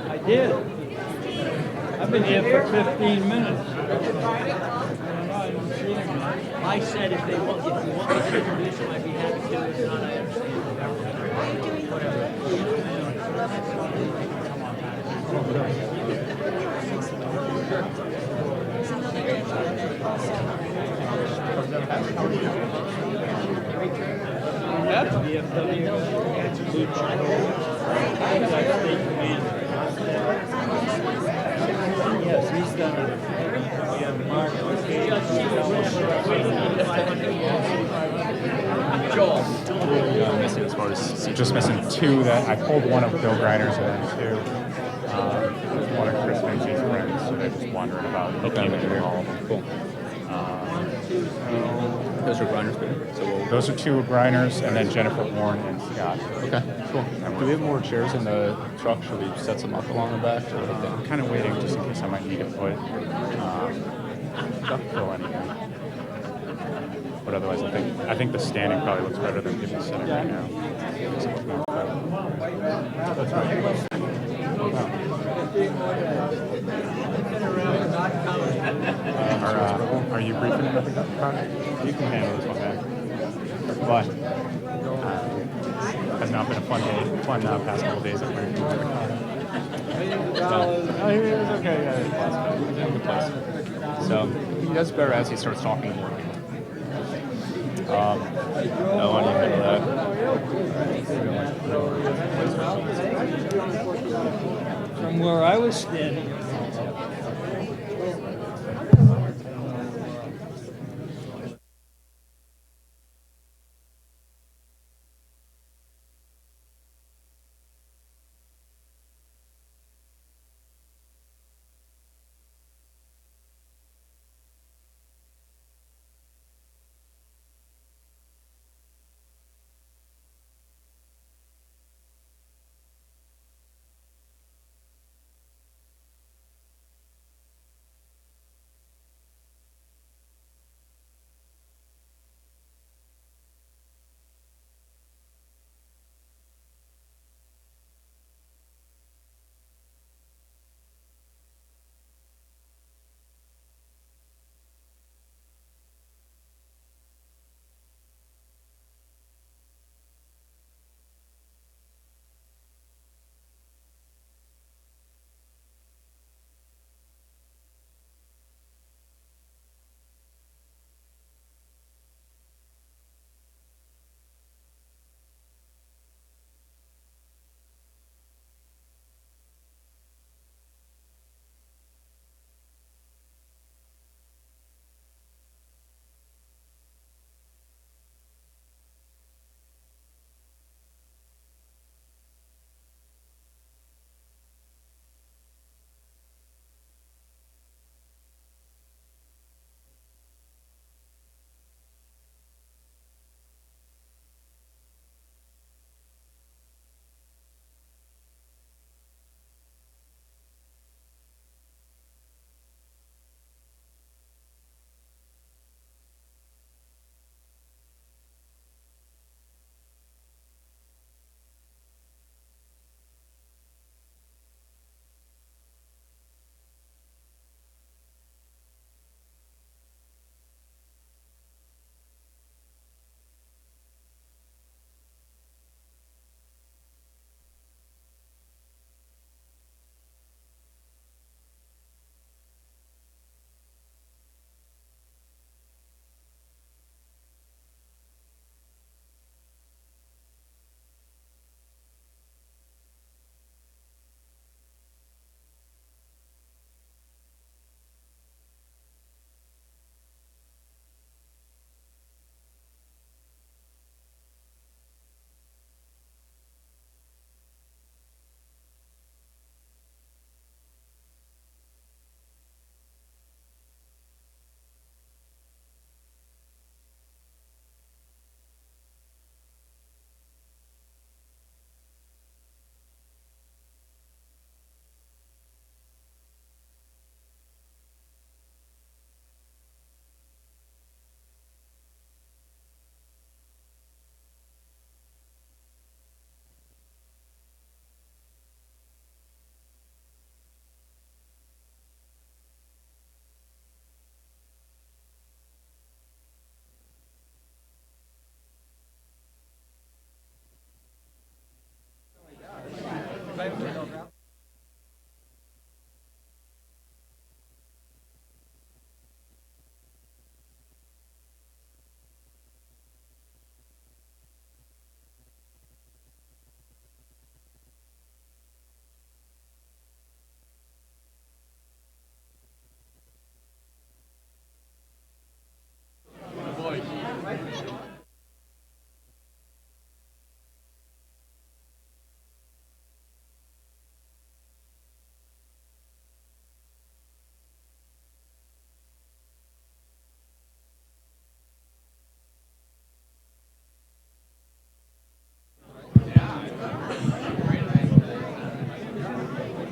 I did. I've been here for 15 minutes. I said if you want me to introduce him, I'd be happy to. If not, I understand. That's VFW. Yes, he's done it. Missing as far as just missing two that I pulled one of Bill Griner's and then two. One of Chris Vinci's friends, so they're just wondering about all of them. Cool. Those are Griner's too. So those are two Griner's, and then Jennifer Warren and Scott. okay, cool. Do we have more chairs in the truck? Should we set some up along the back? I'm kind of waiting just in case I might need to put fill anything. But otherwise, I think the standing probably looks better than people sitting right now. Are you briefing about the product? You can handle this one, man. But has not been a fun past couple days at work. It's okay. Yeah, So he does better as he starts talking to more people. no one even that. From where I was standing.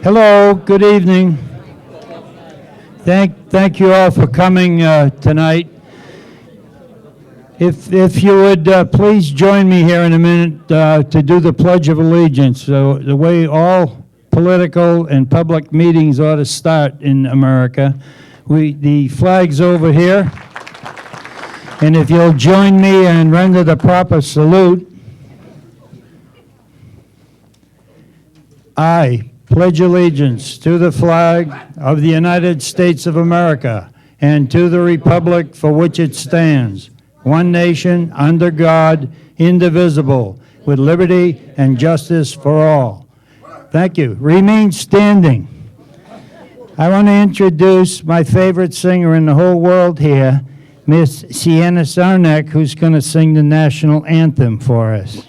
Hello, good evening. Thank you all for coming tonight. If you would please join me here in a minute to do the Pledge of Allegiance. So the way all political and public meetings ought to start in America. The flag's over here. And if you'll join me and render the proper salute. I pledge allegiance to the flag of the United States of America and to the republic for which it stands, one nation, under God, indivisible, with liberty and justice for all. Thank you. Remain standing. I want to introduce my favorite singer in the whole world here, Miss Sienna Sarnak, who's going to sing the national anthem for us.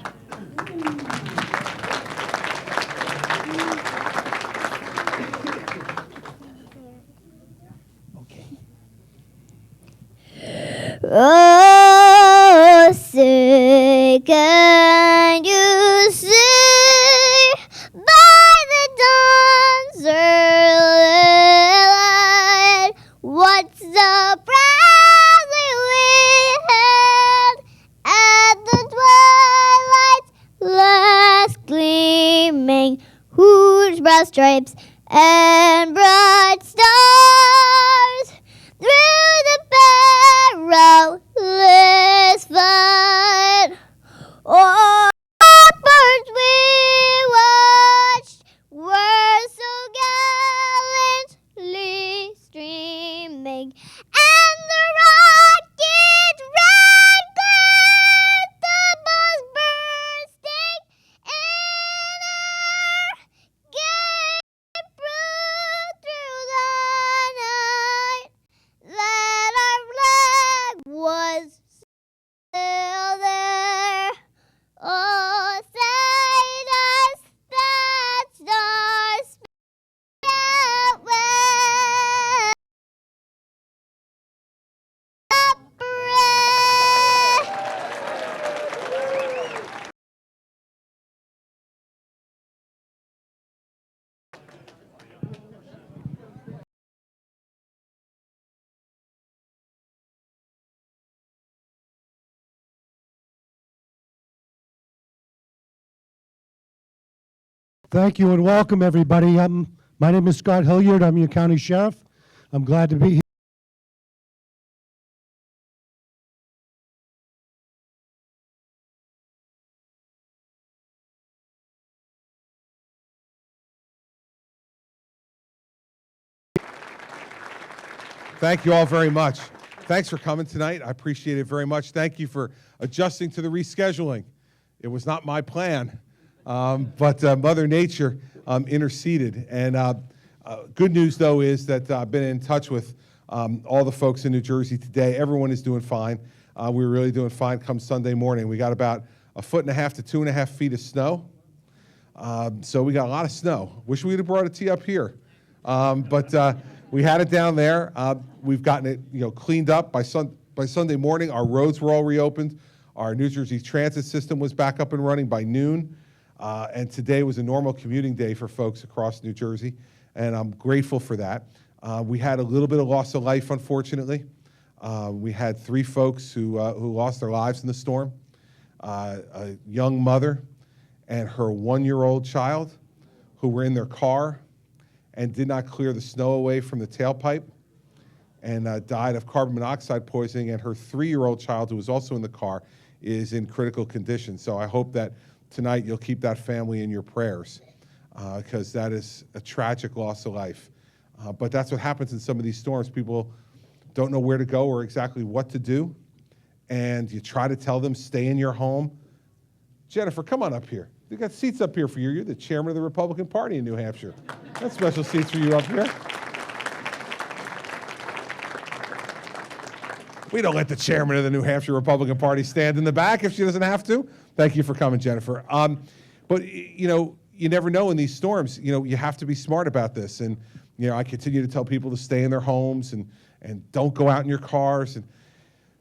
Oh, say, can you see by the dawn's early light what so proudly we hailed at the twilight's last gleaming, whose broad stripes and bright stars through the perilous fight. Oh, birds we watched were so gallantly streaming, and the rocket red glare, the buzz bursting in air, gave proof through the night that our flag was still there. Oh, say does that star-spangled banner upraise? Thank you and welcome, everybody. My name is Scott Hilliard. I'm your county sheriff. I'm glad to be here. Thank you all very much. Thanks for coming tonight. I appreciate it very much. Thank you for adjusting to the rescheduling. It was not my plan, but Mother Nature interceded. And good news, though, is that I've been in touch with all the folks in New Jersey today. Everyone is doing fine. We were really doing fine come Sunday morning. We got about 1.5 to 2.5 feet of snow. So we got a lot of snow. Wish we'd have brought a tee up here. But we had it down there. We've gotten it, cleaned up by Sunday morning. Our roads were all reopened. Our New Jersey transit system was back up and running by noon. And today was a normal commuting day for folks across New Jersey, and I'm grateful for that. We had a little bit of loss of life, unfortunately. We had 3 folks who lost their lives in the storm. A young mother and her 1-year-old child who were in their car and did not clear the snow away from the tailpipe and died of carbon monoxide poisoning, and her 3-year-old child, who was also in the car, is in critical condition. So I hope that tonight you'll keep that family in your prayers, because that is a tragic loss of life. But that's what happens in some of these storms. People don't know where to go or exactly what to do, and you try to tell them, stay in your home. Jennifer, come on up here. They got seats up here for you. You're the chairman of the Republican Party in New Hampshire. That's special seats for you up here. We don't let the chairman of the New Hampshire Republican Party stand in the back if she doesn't have to. Thank you for coming, Jennifer. But you never know in these storms. You have to be smart about this. And I continue to tell people to stay in their homes and don't go out in your cars. And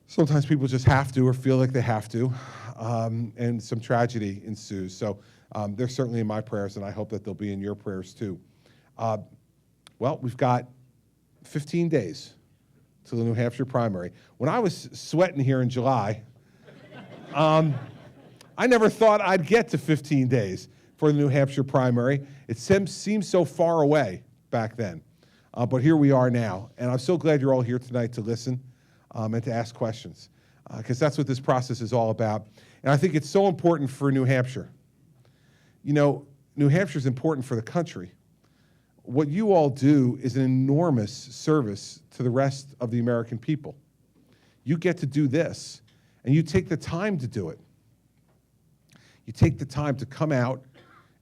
sometimes people just have to or feel like they have to. And some tragedy ensues. So they're certainly in my prayers, and I hope that they'll be in your prayers too. Well, we've got 15 days to the New Hampshire primary. When I was sweating here in July, I never thought I'd get to 15 days for the New Hampshire primary. It seemed so far away back then. But here we are now. And I'm so glad you're all here tonight to listen and to ask questions, because that's what this process is all about. And I think it's so important for New Hampshire. You know, New Hampshire is important for the country. What you all do is an enormous service to the rest of the American people. You get to do this, and you take the time to do it. You take the time to come out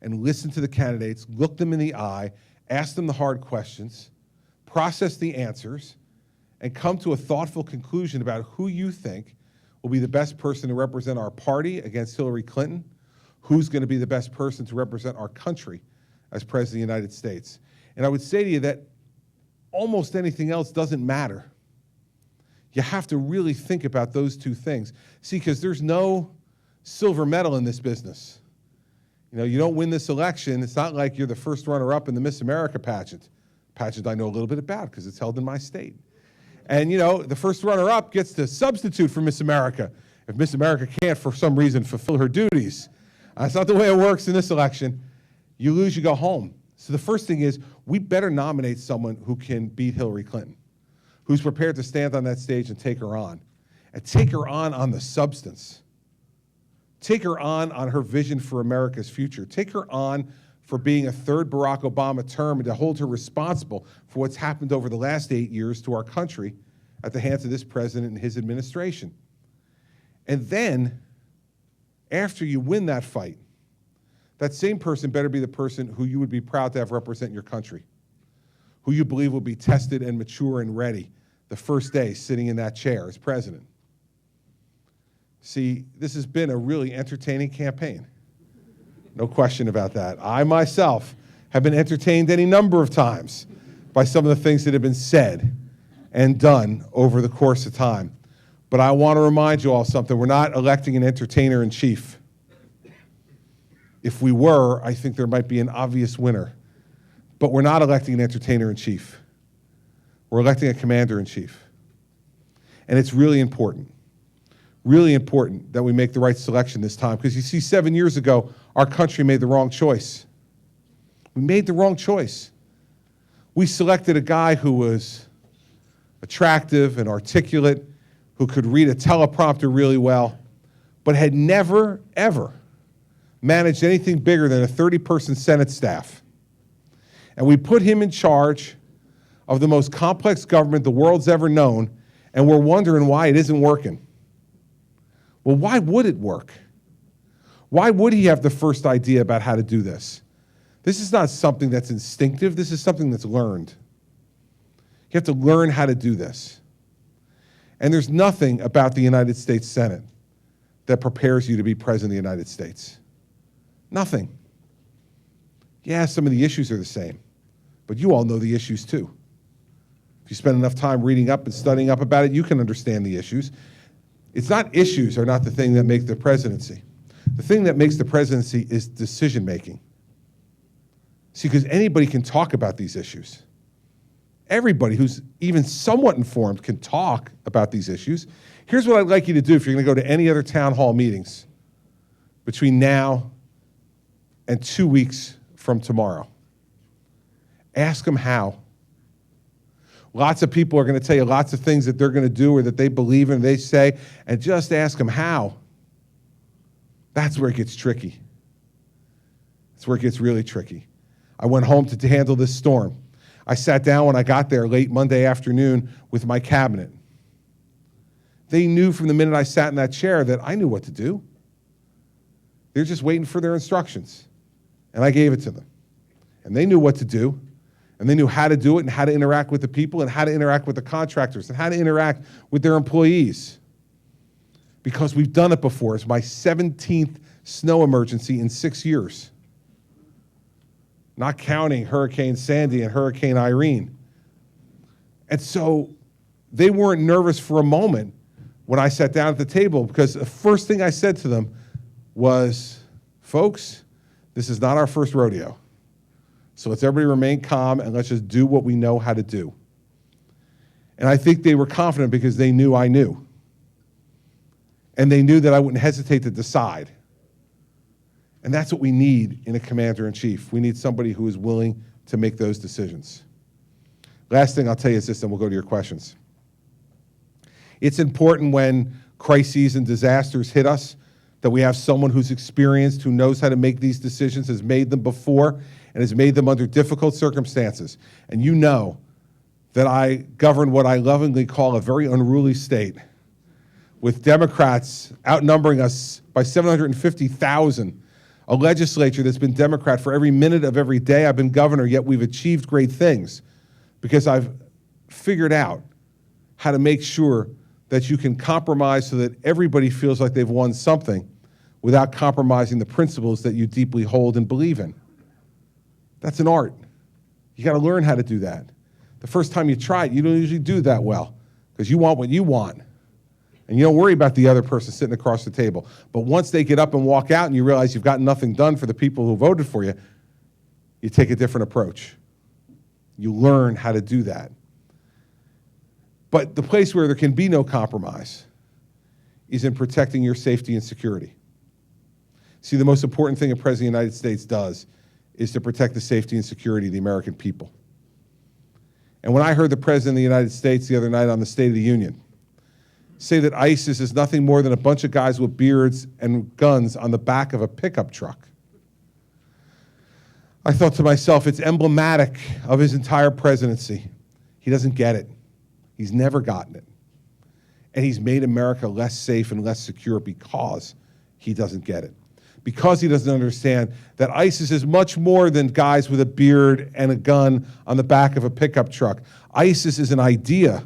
and listen to the candidates, look them in the eye, ask them the hard questions, process the answers, and come to a thoughtful conclusion about who you think will be the best person to represent our party against Hillary Clinton, who's going to be the best person to represent our country as President of the United States. And I would say to you that almost anything else doesn't matter. You have to really think about those two things. See, because there's no silver medal in this business. You know, you don't win this election. It's not like you're the first runner-up in the Miss America pageant. Pageant I know a little bit about because it's held in my state. And, you know, the first runner-up gets to substitute for Miss America if Miss America can't, for some reason, fulfill her duties. That's not the way it works in this election. You lose, you go home. So the first thing is, we better nominate someone who can beat Hillary Clinton, who's prepared to stand on that stage and take her on the substance. Take her on her vision for America's future. Take her on for being a third Barack Obama term and to hold her responsible for what's happened over the last 8 years to our country at the hands of this president and his administration. And then, after you win that fight, that same person better be the person who you would be proud to have represent your country, who you believe will be tested and mature and ready the first day sitting in that chair as president. See, this has been a really entertaining campaign. No question about that. I myself have been entertained any number of times by some of the things that have been said and done over the course of time. But I want to remind you all something. We're not electing an entertainer-in-chief. If we were, I think there might be an obvious winner. But we're not electing an entertainer-in-chief. We're electing a commander-in-chief. And it's really important that we make the right selection this time. Because you see, 7 years ago, our country made the wrong choice. We made the wrong choice. We selected a guy who was attractive and articulate, who could read a teleprompter really well, but had never, ever managed anything bigger than a 30-person Senate staff. And we put him in charge of the most complex government the world's ever known, and we're wondering why it isn't working. Well, why would it work? Why would he have the first idea about how to do this? This is not something that's instinctive. This is something that's learned. You have to learn how to do this. And there's nothing about the United States Senate that prepares you to be president of the United States. Nothing. Yeah, some of the issues are the same, but you all know the issues too. If you spend enough time reading up and studying up about it, you can understand the issues. It's not issues are not the thing that make the presidency. The thing that makes the presidency is decision making. See, because anybody can talk about these issues. Everybody who's even somewhat informed can talk about these issues. Here's what I'd like you to do if you're going to go to any other town hall meetings between now and 2 weeks from tomorrow. Ask them how. Lots of people are going to tell you lots of things that they're going to do or that they believe in, they say, and just ask them how. That's where it gets tricky. That's where it gets really tricky. I went home to handle this storm. I sat down when I got there late Monday afternoon with my cabinet. They knew from the minute I sat in that chair that I knew what to do. They're just waiting for their instructions. And I gave it to them. And they knew what to do. And they knew how to do it and how to interact with the people and how to interact with the contractors and how to interact with their employees. Because we've done it before. It's my 17th snow emergency in 6 years. Not counting Hurricane Sandy and Hurricane Irene. And so they weren't nervous for a moment when I sat down at the table, because the first thing I said to them was, folks, this is not our first rodeo. So let's everybody remain calm and let's just do what we know how to do. And I think they were confident because they knew I knew. And they knew that I wouldn't hesitate to decide. And that's what we need in a commander-in-chief. We need somebody who is willing to make those decisions. Last thing I'll tell you is this, and we'll go to your questions. It's important when crises and disasters hit us that we have someone who's experienced, who knows how to make these decisions, has made them before, and has made them under difficult circumstances. And you know that I govern what I lovingly call a very unruly state, with Democrats outnumbering us by 750,000, a legislature that's been Democrat for every minute of every day I've been governor, yet we've achieved great things because I've figured out how to make sure that you can compromise so that everybody feels like they've won something without compromising the principles that you deeply hold and believe in. That's an art. You got to learn how to do that. The first time you try it, you don't usually do that well because you want what you want. And you don't worry about the other person sitting across the table. But once they get up and walk out and you realize you've gotten nothing done for the people who voted for you, you take a different approach. You learn how to do that. But the place where there can be no compromise is in protecting your safety and security. See, the most important thing a president of the United States does is to protect the safety and security of the American people. And when I heard the President of the United States the other night on the State of the Union say that ISIS is nothing more than a bunch of guys with beards and guns on the back of a pickup truck, I thought to myself, it's emblematic of his entire presidency. He doesn't get it. He's never gotten it. And he's made America less safe and less secure because he doesn't get it. Because he doesn't understand that ISIS is much more than guys with a beard and a gun on the back of a pickup truck. ISIS is an idea.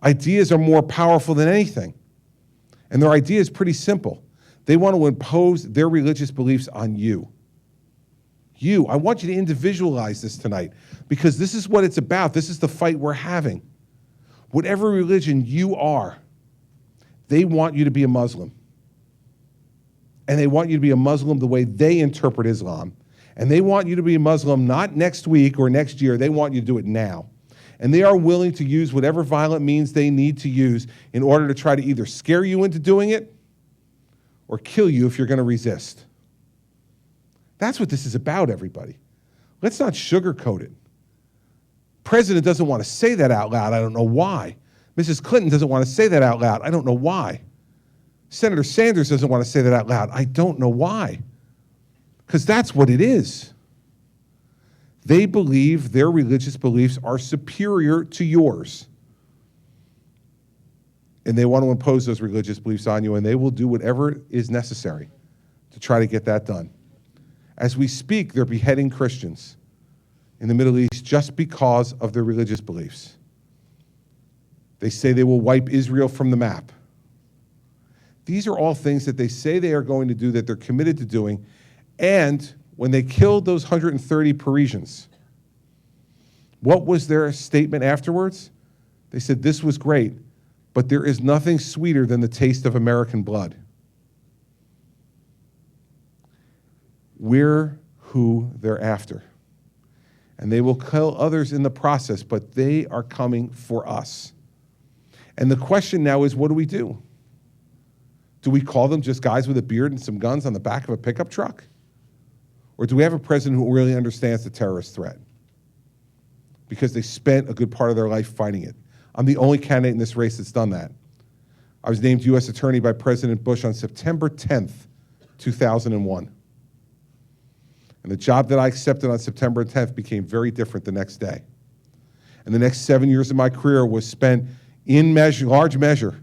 Ideas are more powerful than anything. And their idea is pretty simple. They want to impose their religious beliefs on you. You, I want you to individualize this tonight because this is what it's about. This is the fight we're having. Whatever religion you are, they want you to be a Muslim. And they want you to be a Muslim the way they interpret Islam. And they want you to be a Muslim not next week or next year. They want you to do it now. And they are willing to use whatever violent means they need to use in order to try to either scare you into doing it or kill you if you're going to resist. That's what this is about, everybody. Let's not sugarcoat it. President doesn't want to say that out loud. I don't know why. Mrs. Clinton doesn't want to say that out loud. I don't know why. Senator Sanders doesn't want to say that out loud. I don't know why. Because that's what it is. They believe their religious beliefs are superior to yours. And they want to impose those religious beliefs on you, and they will do whatever is necessary to try to get that done. As we speak, they're beheading Christians in the Middle East just because of their religious beliefs. They say they will wipe Israel from the map. These are all things that they say they are going to do, that they're committed to doing. And when they killed those 130 Parisians, what was their statement afterwards? They said, this was great, but there is nothing sweeter than the taste of American blood. We're who they're after. And they will kill others in the process, but they are coming for us. And the question now is, what do we do? Do we call them just guys with a beard and some guns on the back of a pickup truck? Or do we have a president who really understands the terrorist threat? Because they spent a good part of their life fighting it. I'm the only candidate in this race that's done that. I was named U.S. Attorney by President Bush on September 10th, 2001. And the job that I accepted on September 10th became very different the next day. And the next 7 years of my career was spent in large measure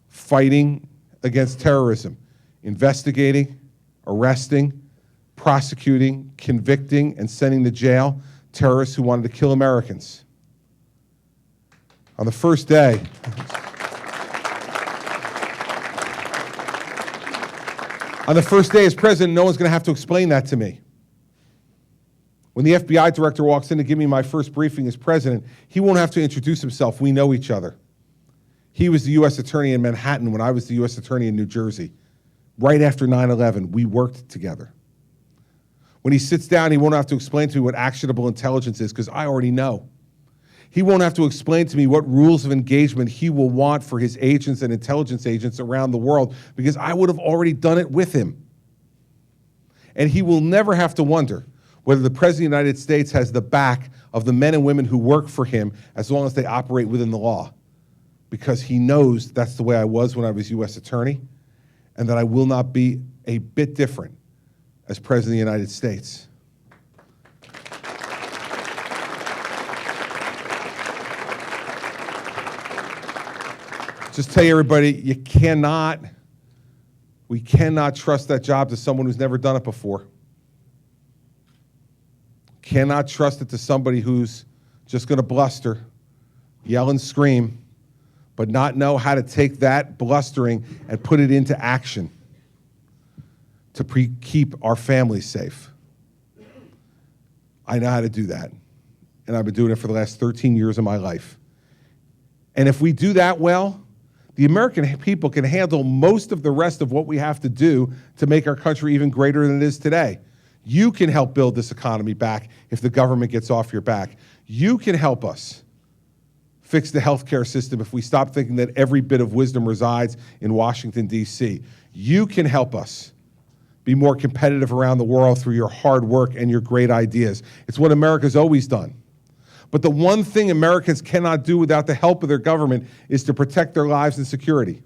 fighting against terrorism, investigating, arresting, prosecuting, convicting, and sending to jail terrorists who wanted to kill Americans. On the first day, as president, no one's going to have to explain that to me. When the FBI director walks in to give me my first briefing as president, he won't have to introduce himself. We know each other. He was the U.S. attorney in Manhattan when I was the U.S. attorney in New Jersey. Right after 9/11, we worked together. When he sits down, he won't have to explain to me what actionable intelligence is because I already know. He won't have to explain to me what rules of engagement he will want for his agents and intelligence agents around the world because I would have already done it with him. And he will never have to wonder whether the President of the United States has the back of the men and women who work for him as long as they operate within the law, because he knows that's the way I was when I was U.S. Attorney, and that I will not be a bit different as President of the United States. Just tell you, everybody, we cannot trust that job to someone who's never done it before. Cannot trust it to somebody who's just going to bluster, yell and scream, but not know how to take that blustering and put it into action to keep our families safe. I know how to do that, and I've been doing it for the last 13 years of my life. And if we do that well, the American people can handle most of the rest of what we have to do to make our country even greater than it is today. You can help build this economy back if the government gets off your back. You can help us fix the healthcare system if we stop thinking that every bit of wisdom resides in Washington, D.C. You can help us be more competitive around the world through your hard work and your great ideas. It's what America's always done. But the one thing Americans cannot do without the help of their government is to protect their lives and security.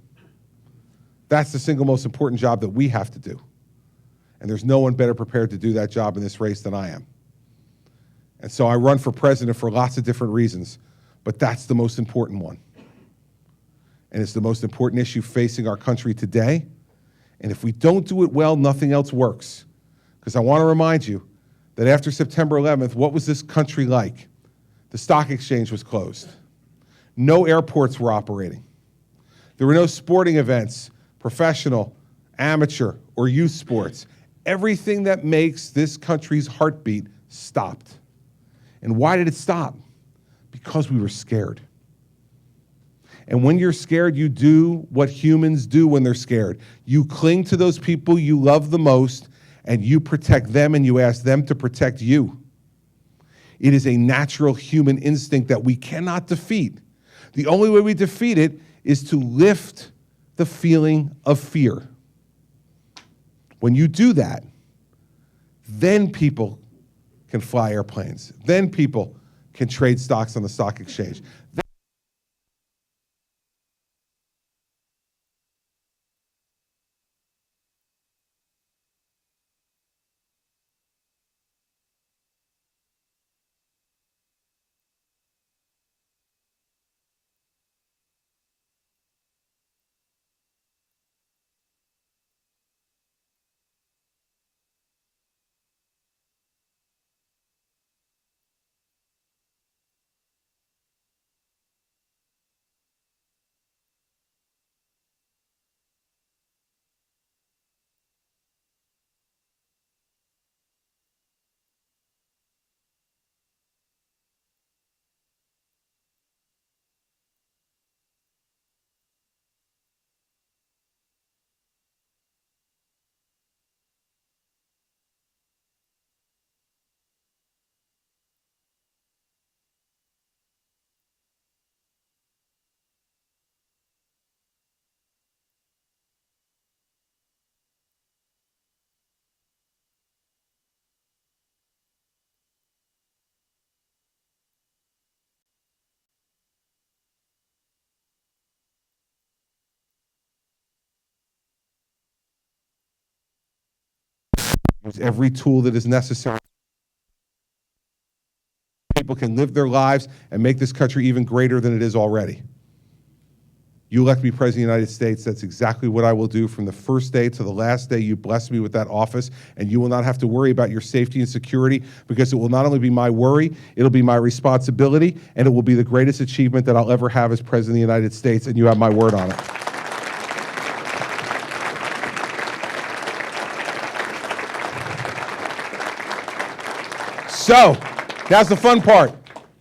That's the single most important job that we have to do. And there's no one better prepared to do that job in this race than I am. And so I run for president for lots of different reasons, but that's the most important one. And it's the most important issue facing our country today. And if we don't do it well, nothing else works. Because I want to remind you that after September 11th, what was this country like? The stock exchange was closed. No airports were operating. There were no sporting events, professional, amateur, or youth sports. Everything that makes this country's heartbeat stopped. And why did it stop? Because we were scared. And when you're scared, you do what humans do when they're scared. You cling to those people you love the most, and you protect them, and you ask them to protect you. It is a natural human instinct that we cannot defeat. The only way we defeat it is to lift the feeling of fear. When you do that, then people can fly airplanes. Then people can trade stocks on the stock exchange. Use every tool that is necessary. People can live their lives and make this country even greater than it is already. You elect me President of the United States, that's exactly what I will do from the first day to the last day you bless me with that office, and you will not have to worry about your safety and security, because it will not only be my worry, it'll be my responsibility, and it will be the greatest achievement that I'll ever have as President of the United States, and you have my word on it. So, now's the fun part.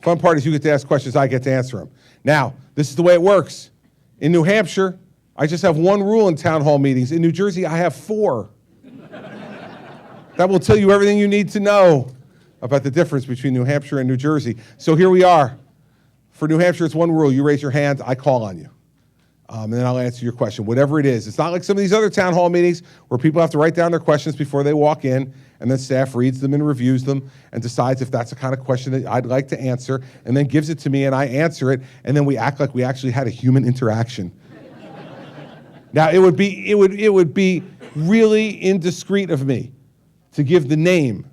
Fun part is you get to ask questions, I get to answer them. Now, this is the way it works. In New Hampshire, I just have one rule in town hall meetings. In New Jersey, I have 4. That will tell you everything you need to know about the difference between New Hampshire and New Jersey. So here we are. For New Hampshire, it's one rule. You raise your hand, I call on you. And then I'll answer your question, whatever it is. It's not like some of these other town hall meetings where people have to write down their questions before they walk in, and then staff reads them and reviews them and decides if that's the kind of question that I'd like to answer, and then gives it to me and I answer it, and then we act like we actually had a human interaction. Now, it would be really indiscreet of me to give the name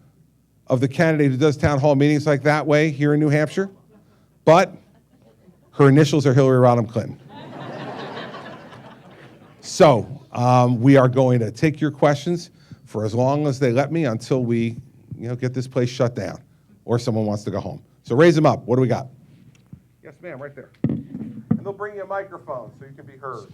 of the candidate who does town hall meetings like that way here in New Hampshire, but her initials are Hillary Rodham Clinton. So we are going to take your questions for as long as they let me until we get this place shut down or someone wants to go home. So raise them up. What do we got? Yes, ma'am, right there. And they'll bring you a microphone so you can be heard.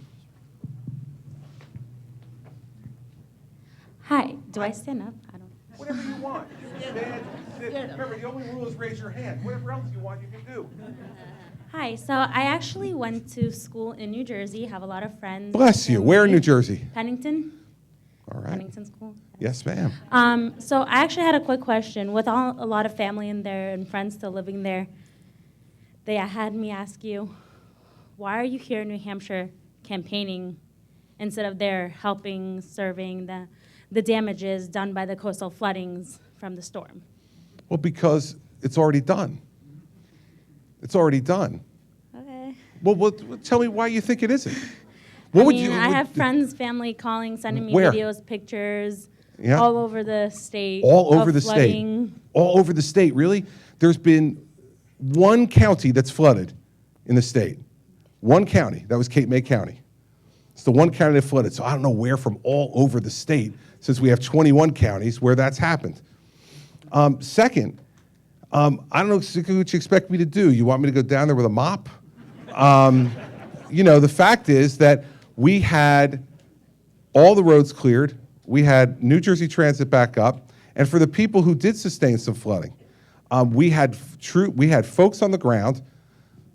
Hi, do I stand up? I don't. Whatever you want. Stand, sit. Remember, the only rule is raise your hand. Whatever else you want, you can do. Hi, so I actually went to school in New Jersey, have a lot of friends. Bless you. Where in New Jersey? Pennington. All right. Pennington School. Yes, ma'am. So I actually had a quick question. With a lot of family in there and friends still living there, they had me ask you, why are you here in New Hampshire campaigning instead of there helping, serving the damages done by the coastal floodings from the storm? Well, because it's already done. It's already done. Okay. Well, tell me why you think it isn't. I have friends, family calling, sending me Where? videos, pictures, Yeah. all over the state. All over of the flooding. state. All over the state, really? There's been one county that's flooded in the state. One county. That was Cape May County. It's the one county that flooded. So I don't know where from all over the state, since we have 21 counties where that's happened. Second, I don't know exactly what you expect me to do. You want me to go down there with a mop? The fact is that we had all the roads cleared. We had New Jersey Transit back up. And for the people who did sustain some flooding, we had folks on the ground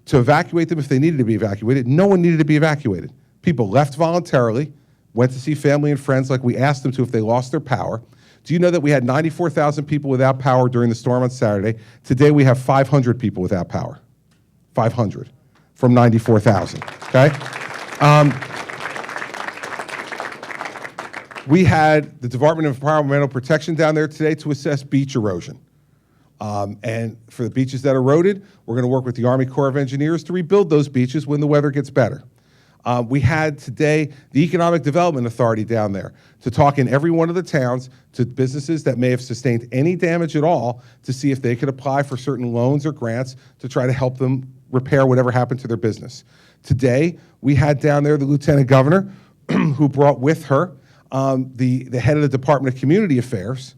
to evacuate them if they needed to be evacuated. No one needed to be evacuated. People left voluntarily, went to see family and friends like we asked them to if they lost their power. Do you know that we had 94,000 people without power during the storm on Saturday? Today we have 500 people without power. 500 from 94,000, okay? We had the Department of Environmental Protection down there today to assess beach erosion. And for the beaches that eroded, we're gonna work with the Army Corps of Engineers to rebuild those beaches when the weather gets better. We had today the Economic Development Authority down there to talk in every one of the towns to businesses that may have sustained any damage at all to see if they could apply for certain loans or grants to try to help them repair whatever happened to their business. Today, we had down there the Lieutenant Governor who brought with her the head of the Department of Community Affairs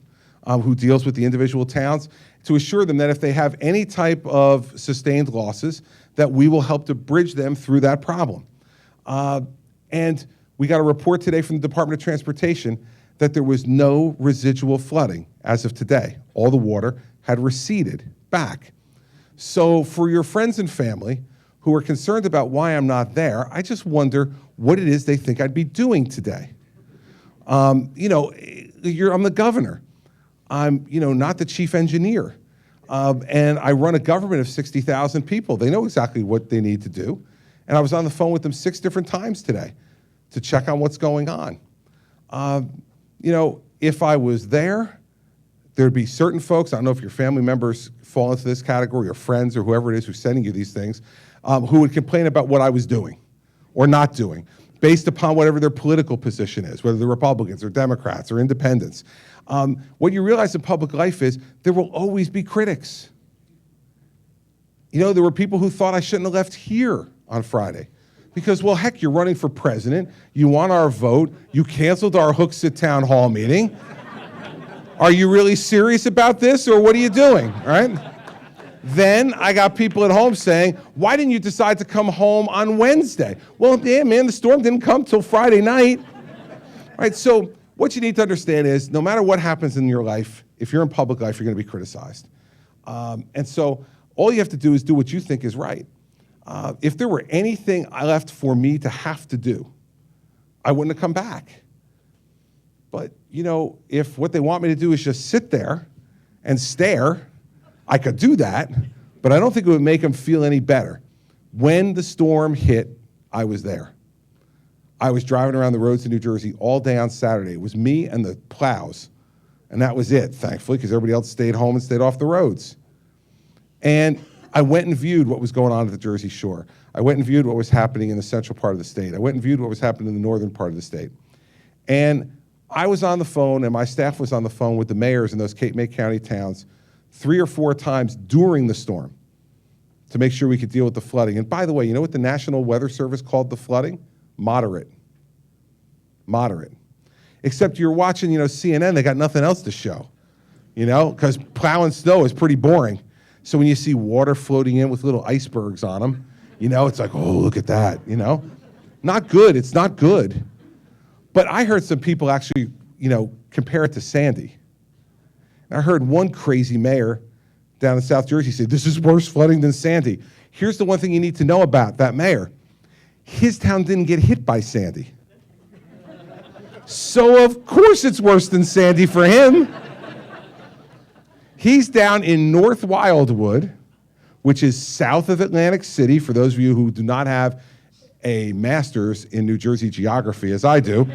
who deals with the individual towns to assure them that if they have any type of sustained losses, that we will help to bridge them through that problem. And we got a report today from the Department of Transportation that there was no residual flooding as of today. All the water had receded back. So for your friends and family who are concerned about why I'm not there, I just wonder what it is they think I'd be doing today. I'm the governor. I'm, not the chief engineer. And I run a government of 60,000 people. They know exactly what they need to do. And I was on the phone with them 6 different times today to check on what's going on. If I was there, there'd be certain folks, I don't know if your family members fall into this category or friends or whoever it is who's sending you these things, who would complain about what I was doing or not doing based upon whatever their political position is, whether they're Republicans or Democrats or independents. What you realize in public life is there will always be critics. There were people who thought I shouldn't have left here on Friday because, well, heck, you're running for president, you want our vote, you canceled our Hooksett town hall meeting. Are you really serious about this, or what are you doing, right? Then I got people at home saying, why didn't you decide to come home on Wednesday? Well, yeah, man, the storm didn't come till Friday night. Right, so what you need to understand is no matter what happens in your life, if you're in public life, you're gonna be criticized. And so all you have to do is do what you think is right. If there were anything left for me to have to do, I wouldn't have come back. But, you know, if what they want me to do is just sit there and stare, I could do that, but I don't think it would make them feel any better. When the storm hit, I was there. I was driving around the roads of New Jersey all day on Saturday. It was me and the plows, and that was it, thankfully, because everybody else stayed home and stayed off the roads. And I went and viewed what was going on at the Jersey Shore. I went and viewed what was happening in the central part of the state. I went and viewed what was happening in the northern part of the state. And I was on the phone, and my staff was on the phone with the mayors in those Cape May County towns 3 or 4 times during the storm to make sure we could deal with the flooding. And by the way, you know what the National Weather Service called the flooding? Moderate. Moderate. Except you're watching, you know, CNN, they got nothing else to show, you know, because plowing snow is pretty boring. So when you see water floating in with little icebergs on them, you know, it's like, oh, look at that, you know. Not good, it's not good. But I heard some people actually, you know, compare it to Sandy. I heard one crazy mayor down in South Jersey say, this is worse flooding than Sandy. Here's the one thing you need to know about that mayor. His town didn't get hit by Sandy. So of course it's worse than Sandy for him. He's down in North Wildwood, which is south of Atlantic City, for those of you who do not have a master's in New Jersey geography, as I do.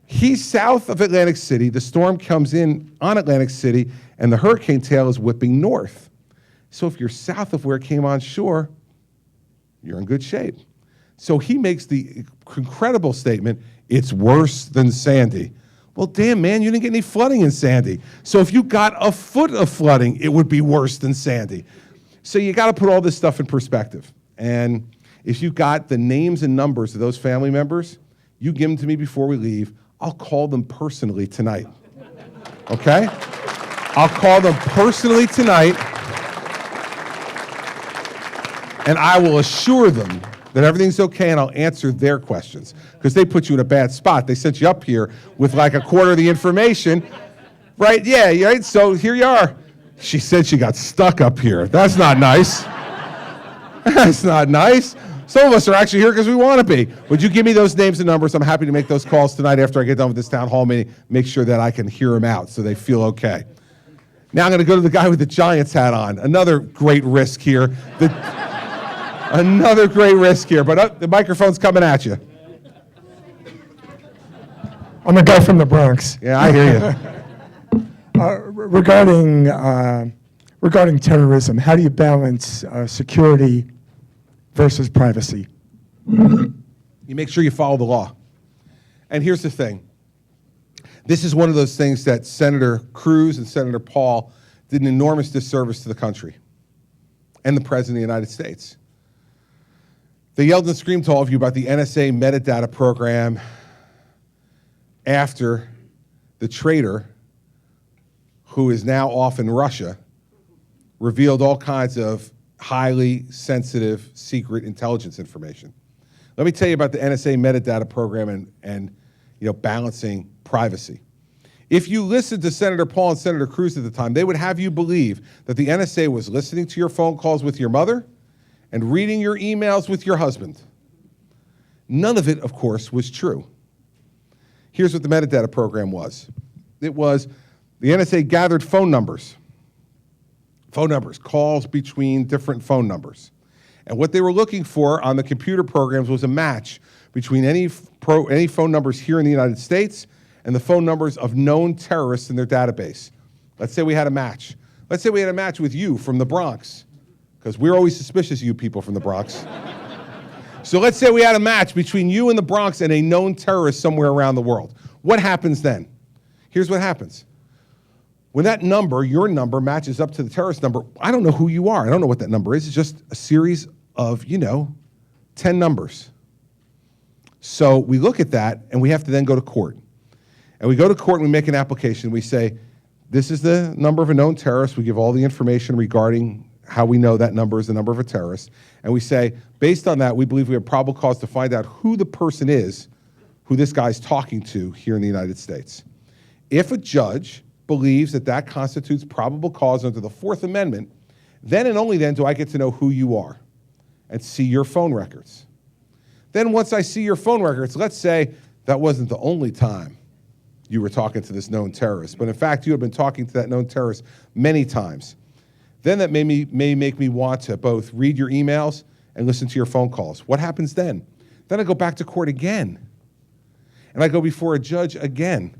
He's south of Atlantic City. The storm comes in on Atlantic City, and the hurricane tail is whipping north. So if you're south of where it came on shore, you're in good shape. So he makes the incredible statement, it's worse than Sandy. Well, damn, man, you didn't get any flooding in Sandy. So if you got a foot of flooding, it would be worse than Sandy. So you got to put all this stuff in perspective. And if you got the names and numbers of those family members, you give them to me before we leave. I'll call them personally tonight. Okay? I'll call them personally tonight, and I will assure them that everything's okay, and I'll answer their questions, because they put you in a bad spot. They sent you up here with like a quarter of the information, right? Yeah, right? So here you are. She said she got stuck up here. That's not nice. That's not nice. Some of us are actually here because we want to be. Would you give me those names and numbers? I'm happy to make those calls tonight after I get done with this town hall meeting, make sure that I can hear them out so they feel okay. Now I'm going to go to the guy with the Giants hat on. Another great risk here. Another great risk here, but the microphone's coming at you. I'm a guy from the Bronx. Yeah, I hear you. Regarding terrorism, how do you balance security versus privacy? You make sure you follow the law. And here's the thing. This is one of those things that Senator Cruz and Senator Paul did an enormous disservice to the country and the President of the United States. They yelled and screamed to all of you about the NSA metadata program after the traitor, who is now off in Russia, revealed all kinds of highly sensitive, secret intelligence information. Let me tell you about the NSA metadata program and balancing privacy. If you listened to Senator Paul and Senator Cruz at the time, they would have you believe that the NSA was listening to your phone calls with your mother and reading your emails with your husband. None of it, of course, was true. Here's what the metadata program was. It was the NSA gathered phone numbers, calls between different phone numbers. And what they were looking for on the computer programs was a match between any phone numbers here in the United States and the phone numbers of known terrorists in their database. Let's say we had a match. Let's say we had a match with you from the Bronx, because we're always suspicious of you people from the Bronx. So let's say we had a match between you and the Bronx and a known terrorist somewhere around the world. What happens then? Here's what happens. When that number, your number, matches up to the terrorist number, I don't know who you are. I don't know what that number is. It's just a series of, 10 numbers. So we look at that, and we have to then go to court. And we go to court, and we make an application. We say, this is the number of a known terrorist. We give all the information regarding how we know that number is the number of a terrorist. And we say, based on that, we believe we have probable cause to find out who the person is who this guy's talking to here in the United States. If a judge believes that that constitutes probable cause under the Fourth Amendment, then and only then do I get to know who you are and see your phone records. Then once I see your phone records, let's say that wasn't the only time you were talking to this known terrorist. But in fact, you had been talking to that known terrorist many times. Then that may make me want to both read your emails and listen to your phone calls. What happens then? Then I go back to court again. And I go before a judge again.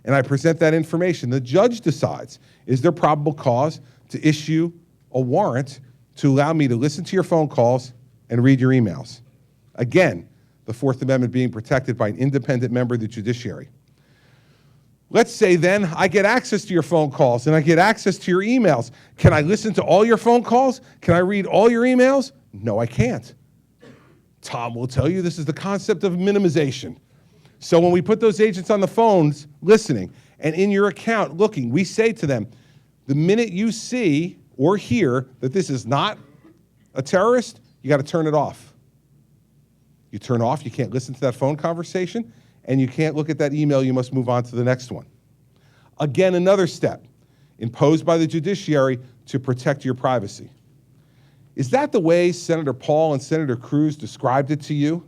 And I present that information. The judge decides, is there probable cause to issue a warrant to allow me to listen to your phone calls and read your emails? Again, the Fourth Amendment being protected by an independent member of the judiciary. Let's say then I get access to your phone calls and I get access to your emails. Can I listen to all your phone calls? Can I read all your emails? No, I can't. Tom will tell you this is the concept of minimization. So when we put those agents on the phones listening and in your account looking, we say to them, the minute you see or hear that this is not a terrorist, you got to turn it off. You turn off, you can't listen to that phone conversation, and you can't look at that email, you must move on to the next one. Again, another step imposed by the judiciary to protect your privacy. Is that the way Senator Paul and Senator Cruz described it to you?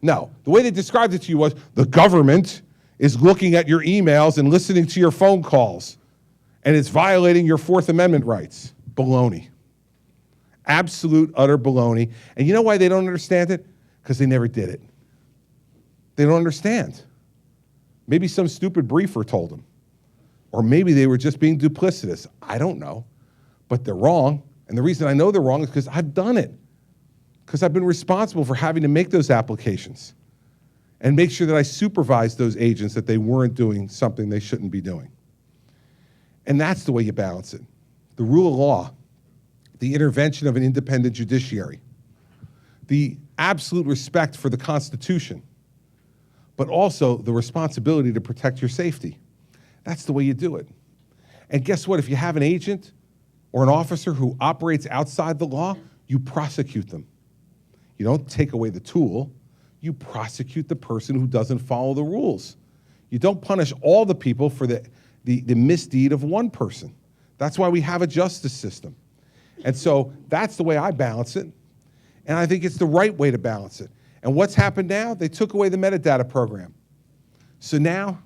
No. The way they described it to you was the government is looking at your emails and listening to your phone calls, and it's violating your Fourth Amendment rights. Baloney. Absolute, utter baloney. And you know why they don't understand it? Because they never did it. They don't understand. Maybe some stupid briefer told them. Or maybe they were just being duplicitous. I don't know. But they're wrong. And the reason I know they're wrong is because I've done it. Because I've been responsible for having to make those applications and make sure that I supervise those agents that they weren't doing something they shouldn't be doing. And that's the way you balance it. The rule of law, the intervention of an independent judiciary, the absolute respect for the Constitution, but also the responsibility to protect your safety. That's the way you do it. And guess what? If you have an agent or an officer who operates outside the law, you prosecute them. You don't take away the tool, you prosecute the person who doesn't follow the rules. You don't punish all the people for the misdeed of one person. That's why we have a justice system. And so that's the way I balance it. And I think it's the right way to balance it. And what's happened now? They took away the metadata program. So now,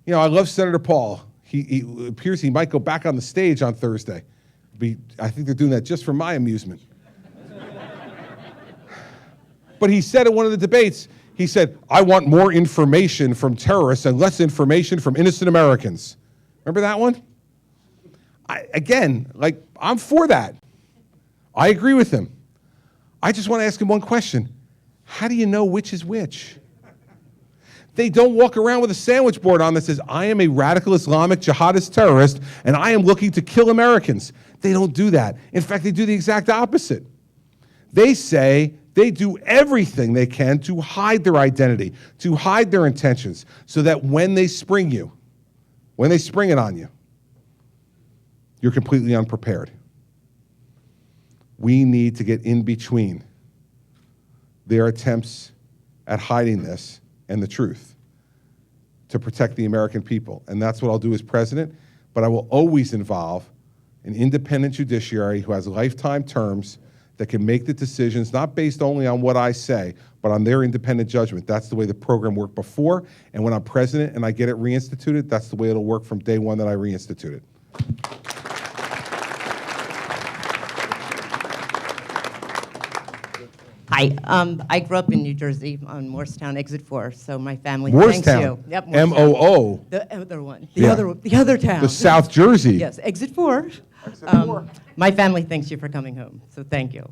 you know, I love Senator Paul. He appears he might go back on the stage on Thursday. I think they're doing that just for my amusement. But he said at one of the debates, he said, I want more information from terrorists and less information from innocent Americans. Remember that one? Again, I'm for that. I agree with him. I just want to ask him one question. How do you know which is which? They don't walk around with a sandwich board on that says, I am a radical Islamic jihadist terrorist and I am looking to kill Americans. They don't do that. In fact, they do the exact opposite. They say they do everything they can to hide their identity, to hide their intentions, so that when they spring it on you, you're completely unprepared. We need to get in between their attempts at hiding this and the truth to protect the American people. And that's what I'll do as president, but I will always involve an independent judiciary who has lifetime terms that can make the decisions not based only on what I say, but on their independent judgment. That's the way the program worked before, and when I'm president and I get it reinstituted, that's the way it'll work from day one that I reinstitute it. Hi, I grew up in New Jersey on Morristown, Exit 4, so my family thanks Morristown, you. Yep, M-O-O. The other one, Yeah. the other town. The South Jersey. Yes, Exit 4. My family thanks you for coming home, so thank you.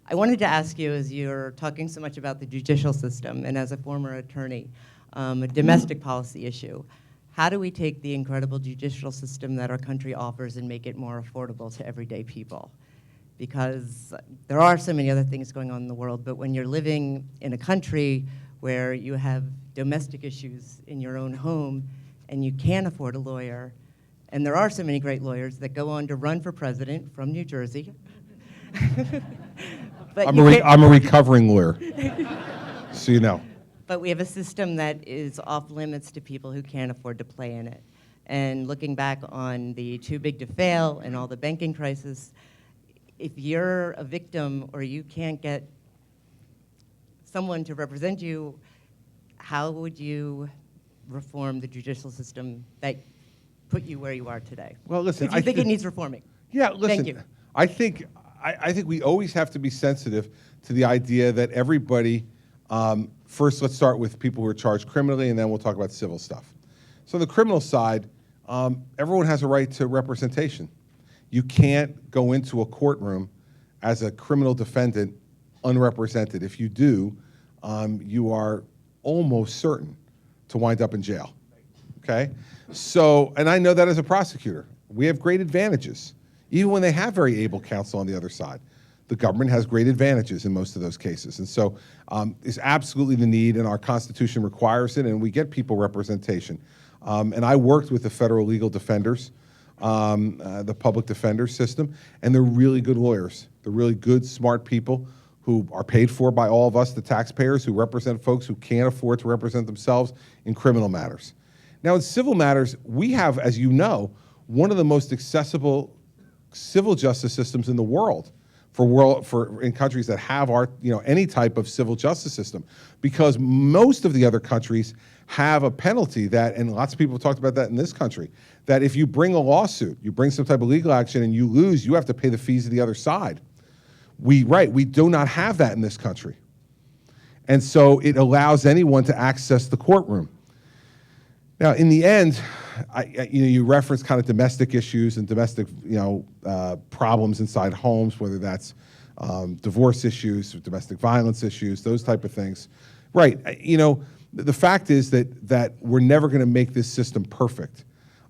I wanted to ask you, as you're talking so much about the judicial system, and as a former attorney, a domestic policy issue, how do we take the incredible judicial system that our country offers and make it more affordable to everyday people? Because there are so many other things going on in the world, but when you're living in a country where you have domestic issues in your own home and you can't afford a lawyer, and there are so many great lawyers that go on to run for president from New Jersey. But I'm a recovering lawyer, so you know. But we have a system that is off limits to people who can't afford to play in it. And looking back on the too big to fail and all the banking crisis, if you're a victim or you can't get someone to represent you, how would you reform the judicial system that put you where you are today? Well, listen, Do you think it needs reforming? Yeah, listen, Thank you. I think we always have to be sensitive to the idea that everybody, first let's start with people who are charged criminally, and then we'll talk about civil stuff. So the criminal side, everyone has a right to representation. You can't go into a courtroom as a criminal defendant unrepresented. If you do, you are almost certain to wind up in jail, okay? So, and I know that as a prosecutor. We have great advantages. Even when they have very able counsel on the other side, the government has great advantages in most of those cases. And so there's absolutely the need, and our Constitution requires it, and we get people representation. And I worked with the federal legal defenders, the public defender system, and they're really good lawyers. They're really good, smart people who are paid for by all of us, the taxpayers, who represent folks who can't afford to represent themselves in criminal matters. Now, in civil matters, we have, as you know, one of the most accessible civil justice systems in the world in countries that have any type of civil justice system, because most of the other countries have a penalty that, and lots of people have talked about that in this country, that if you bring a lawsuit, you bring some type of legal action and you lose, you have to pay the fees of the other side. We do not have that in this country. And so it allows anyone to access the courtroom. Now, in the end, you reference kind of domestic issues and domestic, problems inside homes, whether that's divorce issues, domestic violence issues, those type of things. Right. The fact is that we're never going to make this system perfect.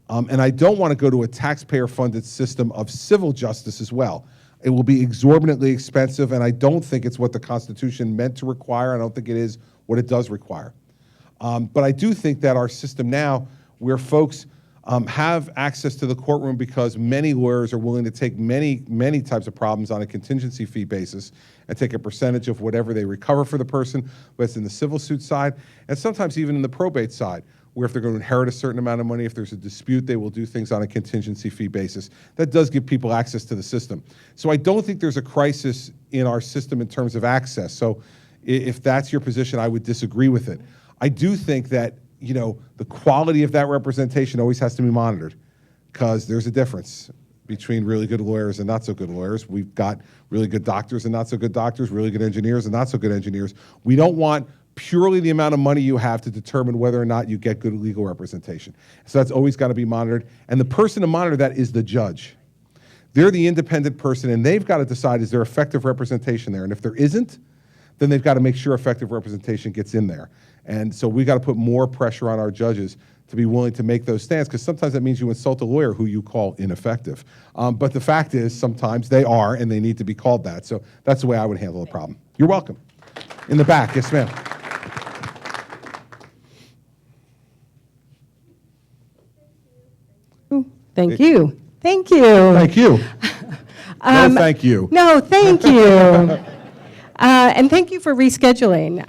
And I don't want to go to a taxpayer-funded system of civil justice as well. It will be exorbitantly expensive, and I don't think it's what the Constitution meant to require. I don't think it is what it does require. But I do think that our system now, where folks have access to the courtroom because many lawyers are willing to take many types of problems on a contingency fee basis and take a percentage of whatever they recover for the person, whether it's in the civil suit side, and sometimes even in the probate side, where if they're going to inherit a certain amount of money, if there's a dispute, they will do things on a contingency fee basis. That does give people access to the system. So I don't think there's a crisis in our system in terms of access. So if that's your position, I would disagree with it. I do think that, the quality of that representation always has to be monitored, because there's a difference between really good lawyers and not so good lawyers. We've got really good doctors and not so good doctors, really good engineers and not so good engineers. We don't want purely the amount of money you have to determine whether or not you get good legal representation. So that's always got to be monitored. And the person to monitor that is the judge. They're the independent person, and they've got to decide, is there effective representation there? And if there isn't, then they've got to make sure effective representation gets in there. And so we got to put more pressure on our judges to be willing to make those stands, because sometimes that means you insult a lawyer who you call ineffective. But the fact is, sometimes they are, and they need to be called that. So that's the way I would handle the problem. You're welcome. In the back, yes, ma'am. Thank you. Thank you. Thank you. No, thank you. No, thank you. And thank you for rescheduling.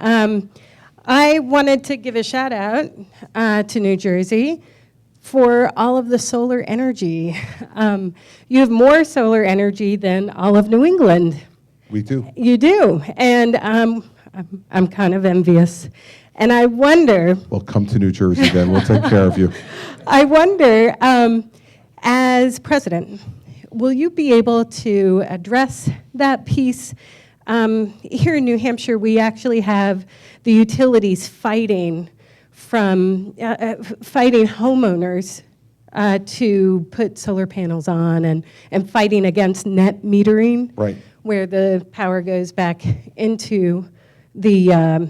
I wanted to give a shout out to New Jersey for all of the solar energy. You have more solar energy than all of New England. We do. You do. And I'm kind of envious. And I wonder. Well, come to New Jersey then. We'll take care of you. I wonder, as president, will you be able to address that piece? Here in New Hampshire, we actually have the utilities fighting homeowners to put solar panels on, and fighting against net metering, right, where the power goes back into the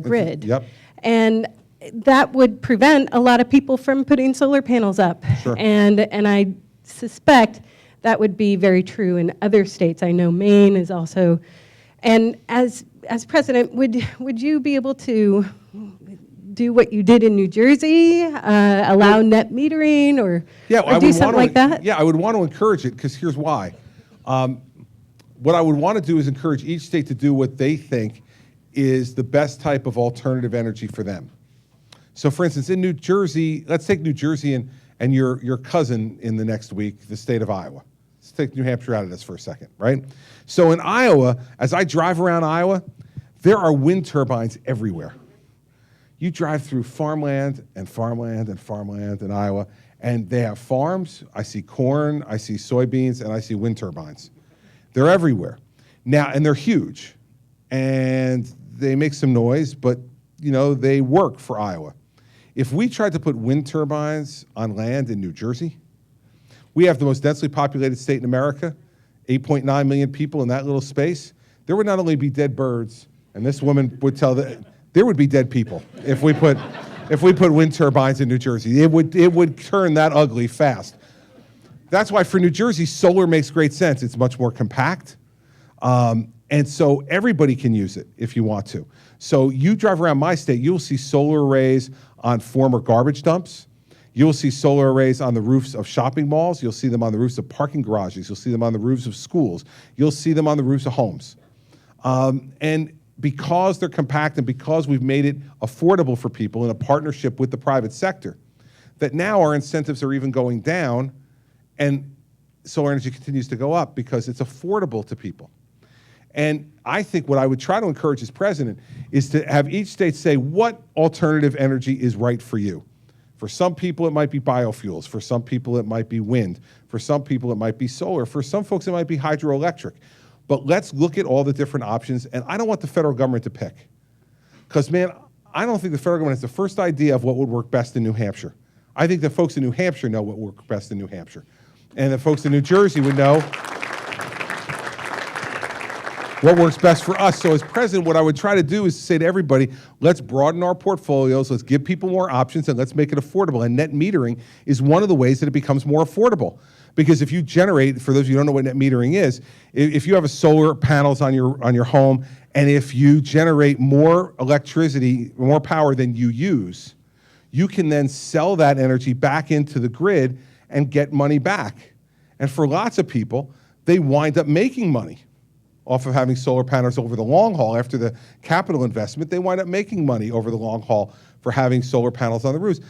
grid. Yep. And that would prevent a lot of people from putting solar panels up. Sure. And I suspect that would be very true in other states. I know Maine is also. And as president, would you be able to do what you did in New Jersey, allow net metering, or do something like that? Yeah, I would want to encourage it, because here's why. What I would want to do is encourage each state to do what they think is the best type of alternative energy for them. So for instance, in New Jersey, let's take New Jersey and your cousin in the next week, the state of Iowa. Let's take New Hampshire out of this for a second, right? So in Iowa, as I drive around Iowa, there are wind turbines everywhere. You drive through farmland and farmland and farmland in Iowa, and they have farms. I see corn, I see soybeans, and I see wind turbines. They're everywhere. Now, and they're huge, and they make some noise, but you know, they work for Iowa. If we tried to put wind turbines on land in New Jersey, we have the most densely populated state in America, 8.9 million people in that little space. There would not only be dead birds, and this woman would tell that there would be dead people if we put wind turbines in New Jersey. It would turn that ugly fast. That's why for New Jersey, solar makes great sense. It's much more compact. And so everybody can use it if you want to. So you drive around my state, you'll see solar arrays on former garbage dumps. You'll see solar arrays on the roofs of shopping malls. You'll see them on the roofs of parking garages. You'll see them on the roofs of schools. You'll see them on the roofs of homes. And because they're compact and because we've made it affordable for people in a partnership with the private sector, that now our incentives are even going down and solar energy continues to go up because it's affordable to people. And I think what I would try to encourage as president is to have each state say what alternative energy is right for you. For some people, it might be biofuels. For some people, it might be wind. For some people, it might be solar. For some folks, it might be hydroelectric. But let's look at all the different options. And I don't want the federal government to pick. Because, man, I don't think the federal government has the first idea of what would work best in New Hampshire. I think the folks in New Hampshire know what would work best in New Hampshire. And the folks in New Jersey would know what works best for us. So as president, what I would try to do is to say to everybody, let's broaden our portfolios, let's give people more options, and let's make it affordable. And net metering is one of the ways that it becomes more affordable. Because if you generate, for those of you who don't know what net metering is, if you have a solar panels on your home, and if you generate more electricity, more power than you use, you can then sell that energy back into the grid and get money back. And for lots of people, they wind up making money off of having solar panels over the long haul. After the capital investment, they wind up making money over the long haul for having solar panels on the roofs.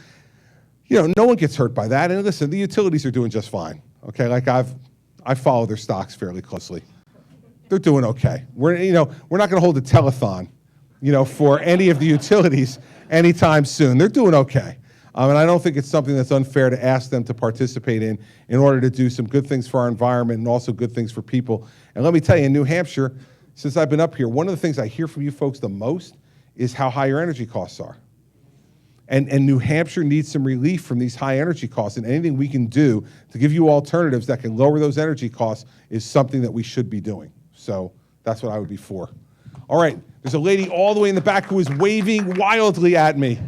You know, no one gets hurt by that. And listen, the utilities are doing just fine. Okay, like I follow their stocks fairly closely. They're doing okay. We're not going to hold a telethon, for any of the utilities anytime soon. They're doing okay. And I don't think it's something that's unfair to ask them to participate in order to do some good things for our environment and also good things for people. And let me tell you, in New Hampshire, since I've been up here, one of the things I hear from you folks the most is how high your energy costs are. And New Hampshire needs some relief from these high energy costs, and anything we can do to give you alternatives that can lower those energy costs is something that we should be doing. So that's what I would be for. All right, there's a lady all the way in the back who is waving wildly at me.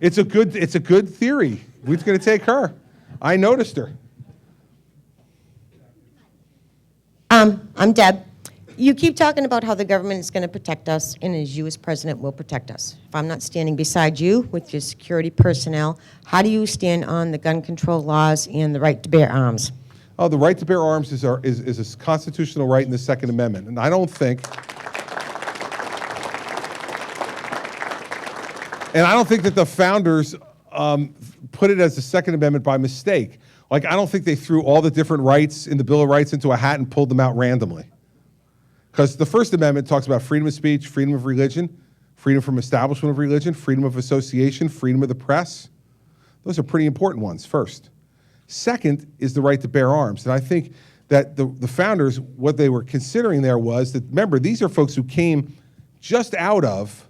It's a good theory. We're going to take her. I noticed her. I'm Deb. You keep talking about how the government is going to protect us, and as you as president will protect us. If I'm not standing beside you with your security personnel, how do you stand on the gun control laws and the right to bear arms? Oh, the right to bear arms is a constitutional right in the Second Amendment, and I don't think that the founders put it as the Second Amendment by mistake. Like, I don't think they threw all the different rights in the Bill of Rights into a hat and pulled them out randomly. Because the First Amendment talks about freedom of speech, freedom of religion, freedom from establishment of religion, freedom of association, freedom of the press. Those are pretty important ones, first. Second is the right to bear arms. And I think that the founders, what they were considering there was that, remember, these are folks who came just out of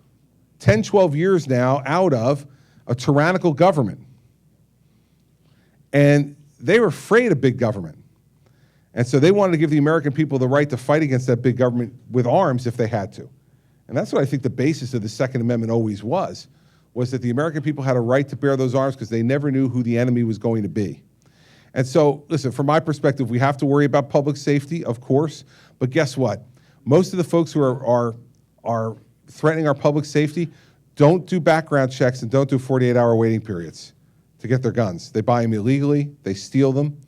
10, 12 years now out of a tyrannical government. And they were afraid of big government. And so they wanted to give the American people the right to fight against that big government with arms if they had to. And that's what I think the basis of the Second Amendment always was that the American people had a right to bear those arms because they never knew who the enemy was going to be. And so, listen, from my perspective, we have to worry about public safety, of course, but guess what? Most of the folks who are threatening our public safety don't do background checks and don't do 48-hour waiting periods to get their guns. They buy them illegally, they steal them,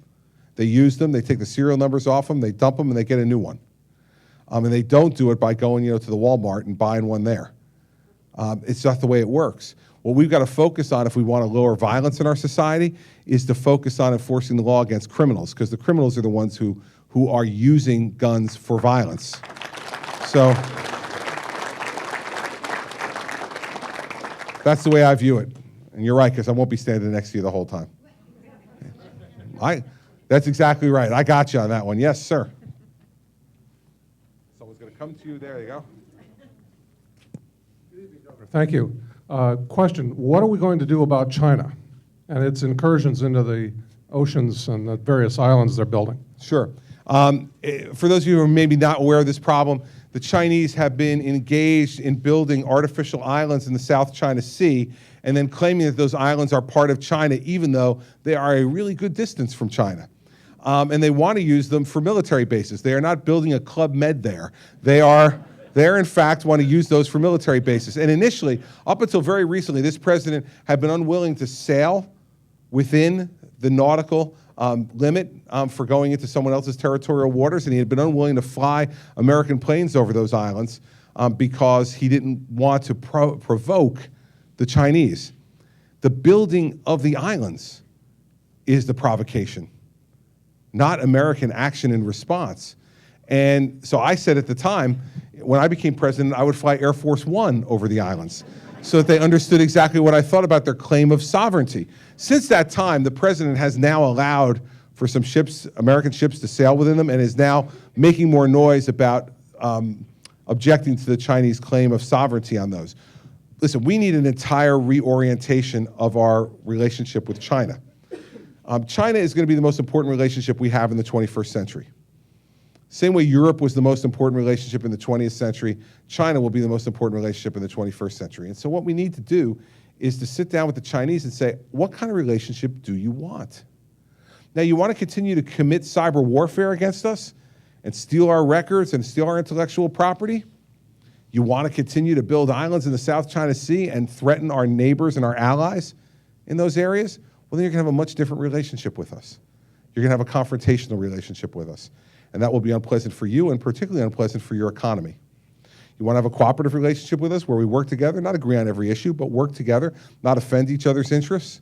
they use them, they take the serial numbers off them, they dump them, and they get a new one. And they don't do it by going, to the Walmart and buying one there. It's not the way it works. What we've got to focus on if we want to lower violence in our society is to focus on enforcing the law against criminals, because the criminals are the ones who are using guns for violence. That's the way I view it. And you're right, because I won't be standing next to you the whole time. That's exactly right. I got you on that one. Yes, sir. Someone's going to come to you. There you go. Thank you. Question, what are we going to do about China and its incursions into the oceans and the various islands they're building? Sure. For those of you who are maybe not aware of this problem, the Chinese have been engaged in building artificial islands in the South China Sea and then claiming that those islands are part of China, even though they are a really good distance from China. And they want to use them for military bases. They are not building a Club Med there. They in fact want to use those for military bases. And initially, up until very recently, this president had been unwilling to sail within the nautical limit for going into someone else's territorial waters, and he had been unwilling to fly American planes over those islands because he didn't want to provoke the Chinese. The building of the islands is the provocation, not American action and response. And so I said at the time, when I became president, I would fly Air Force One over the islands so that they understood exactly what I thought about their claim of sovereignty. Since that time, the president has now allowed for some ships, American ships, to sail within them and is now making more noise about objecting to the Chinese claim of sovereignty on those. Listen, we need an entire reorientation of our relationship with China. China is going to be the most important relationship we have in the 21st century. Same way Europe was the most important relationship in the 20th century, China will be the most important relationship in the 21st century. And so what we need to do is to sit down with the Chinese and say, what kind of relationship do you want? Now, you want to continue to commit cyber warfare against us and steal our records and steal our intellectual property? You want to continue to build islands in the South China Sea and threaten our neighbors and our allies in those areas? Well, then you're going to have a much different relationship with us. You're going to have a confrontational relationship with us. And that will be unpleasant for you and particularly unpleasant for your economy. You want to have a cooperative relationship with us where we work together, not agree on every issue, but work together, not offend each other's interests,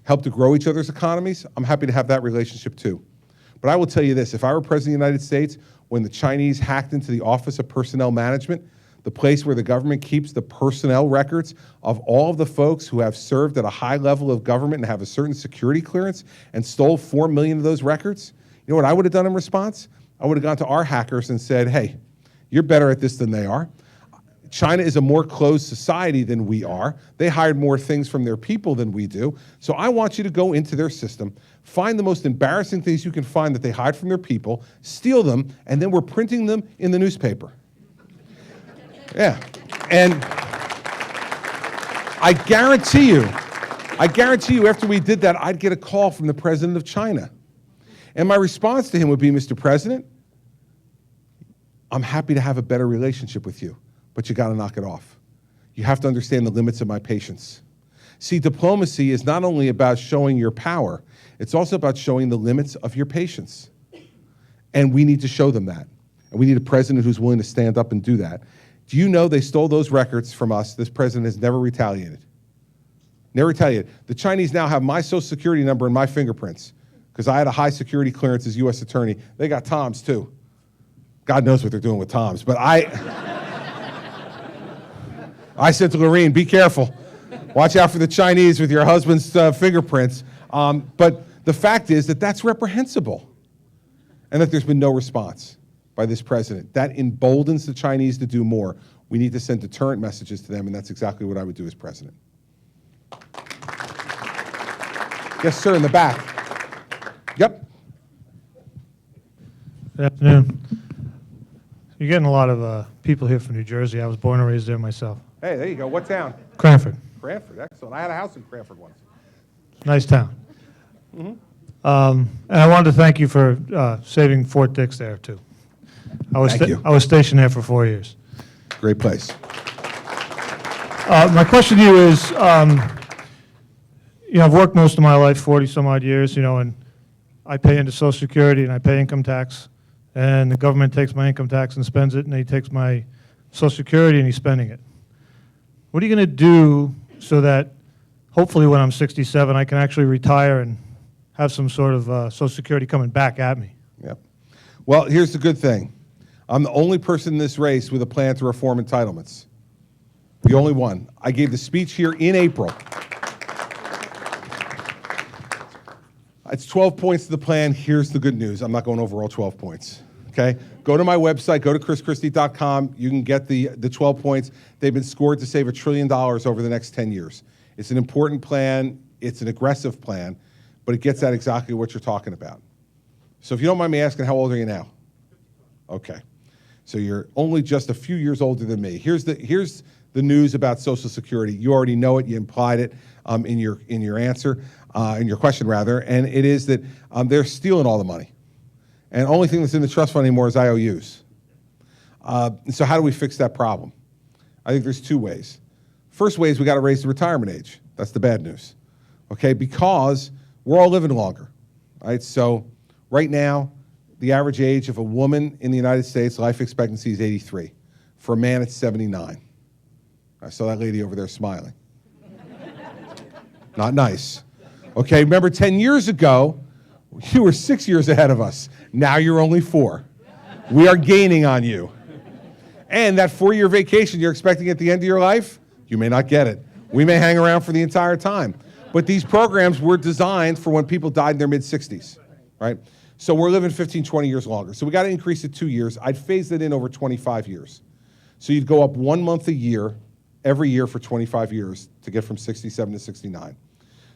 help to grow each other's economies? I'm happy to have that relationship too. But I will tell you this, if I were President of the United States, when the Chinese hacked into the Office of Personnel Management, the place where the government keeps the personnel records of all of the folks who have served at a high level of government and have a certain security clearance and stole 4 million of those records, you know what I would have done in response? I would have gone to our hackers and said, hey, you're better at this than they are. China is a more closed society than we are. They hide more things from their people than we do. So I want you to go into their system, find the most embarrassing things you can find that they hide from their people, steal them, and then we're printing them in the newspaper. Yeah. And I guarantee you after we did that, I'd get a call from the president of China. And my response to him would be, Mr. President, I'm happy to have a better relationship with you, but you got to knock it off. You have to understand the limits of my patience. See, diplomacy is not only about showing your power, it's also about showing the limits of your patience. And we need to show them that. And we need a president who's willing to stand up and do that. Do you know they stole those records from us? This president has never retaliated. Never retaliated. The Chinese now have my social security number and my fingerprints because I had a high security clearance as U.S. attorney. They got Tom's too. God knows what they're doing with Tom's, but I said to Lorene, be careful. Watch out for the Chinese with your husband's fingerprints. But the fact is that that's reprehensible and that there's been no response by this president. That emboldens the Chinese to do more. We need to send deterrent messages to them, and that's exactly what I would do as president. Yes, sir, in the back. Yep. Good afternoon. You're getting a lot of people here from New Jersey. I was born and raised there myself. Hey, there you go. What town? Cranford. Cranford, excellent. I had a house in Cranford once. Nice town. Mm-hmm. And I wanted to thank you for saving Fort Dix there, too. Thank you. I was stationed there for 4 years. Great place. My question to you is, I've worked most of my life, 40-some-odd years, and I pay into Social Security and I pay income tax, and the government takes my income tax and spends it, and he takes my Social Security and he's spending it. What are you going to do so that hopefully when I'm 67, I can actually retire and have some sort of Social Security coming back at me? Yep. Well, here's the good thing. I'm the only person in this race with a plan to reform entitlements. The only one. I gave the speech here in April. It's 12 points to the plan. Here's the good news. I'm not going over all 12 points. Okay? Go to my website, go to chrischristie.com. You can get the 12 points. They've been scored to save $1 trillion over the next 10 years. It's an important plan. It's an aggressive plan, but it gets at exactly what you're talking about. So if you don't mind me asking, how old are you now? Okay. So you're only just a few years older than me. Here's the news about Social Security. You already know it. You implied it in your answer, in your question rather, and it is that they're stealing all the money. And the only thing that's in the trust fund anymore is IOUs. So how do we fix that problem? I think there's two ways. First way is we got to raise the retirement age. That's the bad news. Okay, because we're all living longer, right? So right now, the average age of a woman in the United States, life expectancy is 83. For a man, it's 79. I saw that lady over there smiling. Not nice. Okay, remember 10 years ago, you were 6 years ahead of us. Now you're only 4. We are gaining on you. And that 4-year vacation you're expecting at the end of your life, you may not get it. We may hang around for the entire time. But these programs were designed for when people died in their mid-60s, right? So we're living 15, 20 years longer. So we got to increase it 2 years. I'd phase it in over 25 years. So you'd go up 1 month a year, every year for 25 years to get from 67 to 69.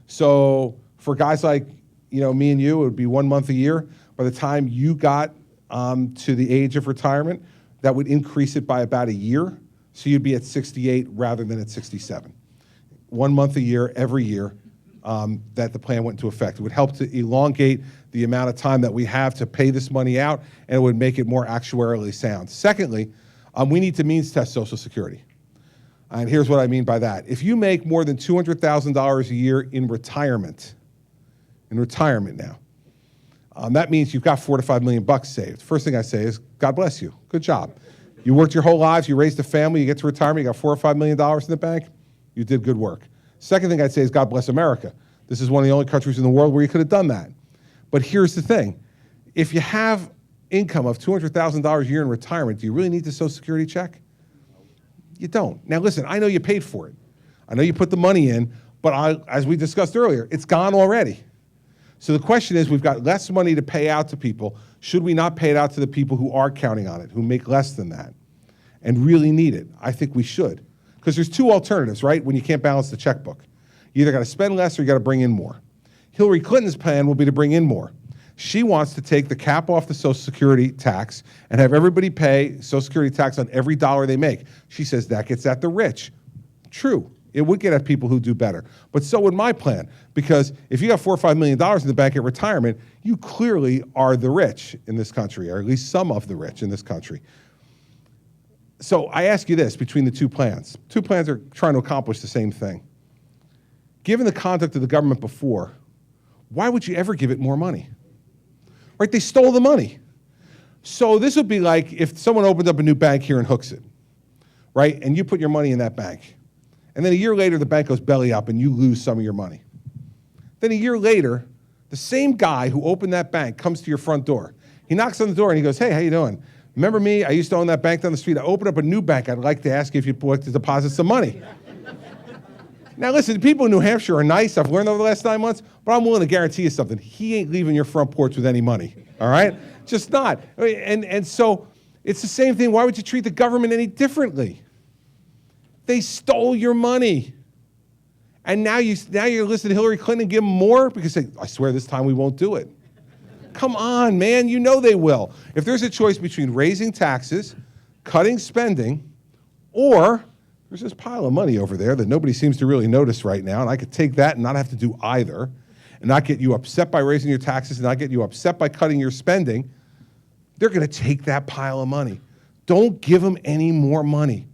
So for guys like me and you, it would be 1 month a year. By the time you got to the age of retirement, that would increase it by about a year. So you'd be at 68 rather than at 67. 1 month a year, every year that the plan went into effect. It would help to elongate the amount of time that we have to pay this money out, and it would make it more actuarially sound. Secondly, we need to means test Social Security. And here's what I mean by that. If you make more than $200,000 a year in retirement now, that means you've got $4 to $5 million saved. First thing I say is, God bless you. Good job. You worked your whole lives, you raised a family, you get to retirement, you got $4 or $5 million in the bank, you did good work. Second thing I'd say is, God bless America. This is one of the only countries in the world where you could have done that. But here's the thing. If you have income of $200,000 a year in retirement, do you really need the Social Security check? You don't. Now listen, I know you paid for it. I know you put the money in, but as we discussed earlier, it's gone already. So the question is, we've got less money to pay out to people. Should we not pay it out to the people who are counting on it, who make less than that and really need it? I think we should. Because there's two alternatives, right, when you can't balance the checkbook. You either got to spend less or you got to bring in more. Hillary Clinton's plan will be to bring in more. She wants to take the cap off the Social Security tax and have everybody pay Social Security tax on every dollar they make. She says that gets at the rich. True, it would get at people who do better. But so would my plan, because if you got $4 or $5 million in the bank at retirement, you clearly are the rich in this country, or at least some of the rich in this country. So I ask you this, between the two plans are trying to accomplish the same thing. Given the conduct of the government before, why would you ever give it more money? Right, they stole the money. So this would be like if someone opened up a new bank here in Hooksett, right, and you put your money in that bank. And then a year later, the bank goes belly up and you lose some of your money. Then a year later, the same guy who opened that bank comes to your front door. He knocks on the door and he goes, hey, how you doing? Remember me? I used to own that bank down the street. I opened up a new bank. I'd like to ask you if you'd like to deposit some money. Now listen, people in New Hampshire are nice. I've learned over the last 9 months, but I'm willing to guarantee you something. He ain't leaving your front porch with any money, all right? Just not. And so it's the same thing. Why would you treat the government any differently? They stole your money. And now you're listening to Hillary Clinton and give them more because I swear this time we won't do it. Come on, man, you know they will. If there's a choice between raising taxes, cutting spending, or there's this pile of money over there that nobody seems to really notice right now, and I could take that and not have to do either, and not get you upset by raising your taxes and not get you upset by cutting your spending, they're going to take that pile of money. Don't give them any more money.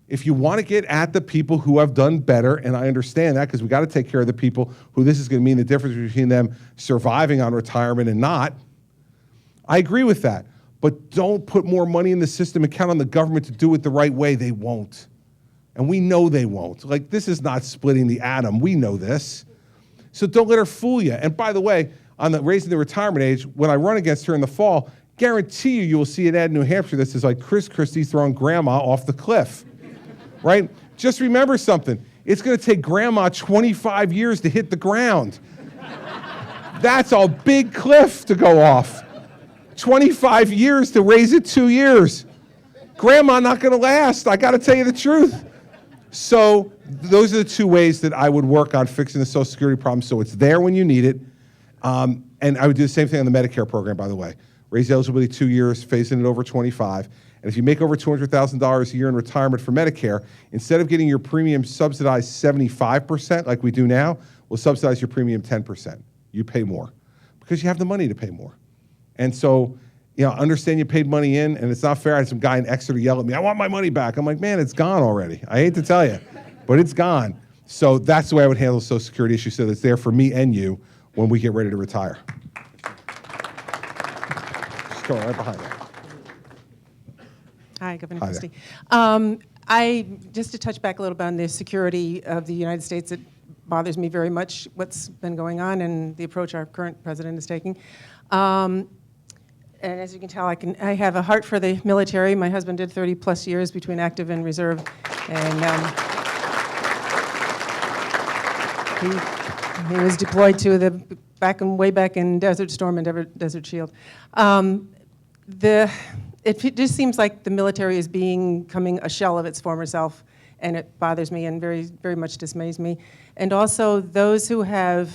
If you want to get at the people who have done better, and I understand that because we got to take care of the people who this is going to mean the difference between them surviving on retirement and not, I agree with that. But don't put more money in the system and count on the government to do it the right way. They won't. And we know they won't. Like, this is not splitting the atom. We know this. So don't let her fool you. And by the way, on the raising the retirement age, when I run against her in the fall, guarantee you will see an ad in New Hampshire that says, like, Christie throwing grandma off the cliff. right? Just remember something. It's going to take grandma 25 years to hit the ground. That's a big cliff to go off. 25 years to raise it 2 years. Grandma not going to last. I got to tell you the truth. So those are the two ways that I would work on fixing the Social Security problem so it's there when you need it. And I would do the same thing on the Medicare program, by the way. Raise the eligibility 2 years, phasing it over 25. And if you make over $200,000 a year in retirement for Medicare, instead of getting your premium subsidized 75% like we do now, we'll subsidize your premium 10%. You pay more because you have the money to pay more. And so, you know, understand you paid money in, and it's not fair. I had some guy in Exeter yell at me, I want my money back. I'm like, man, it's gone already. I hate to tell you, but it's gone. So that's the way I would handle the Social Security issue so that it's there for me and you when we get ready to retire. Just go right behind that. Hi, Governor Hi Christie. Just to touch back a little bit on the security of the United States, it bothers me very much what's been going on and the approach our current president is taking. And as you can tell, I have a heart for the military. My husband did 30 plus years between active and reserve, and he was deployed to the way back in Desert Storm and Desert Shield. It just seems like the military is becoming a shell of its former self, and it bothers me and very, very much dismays me. And also those who have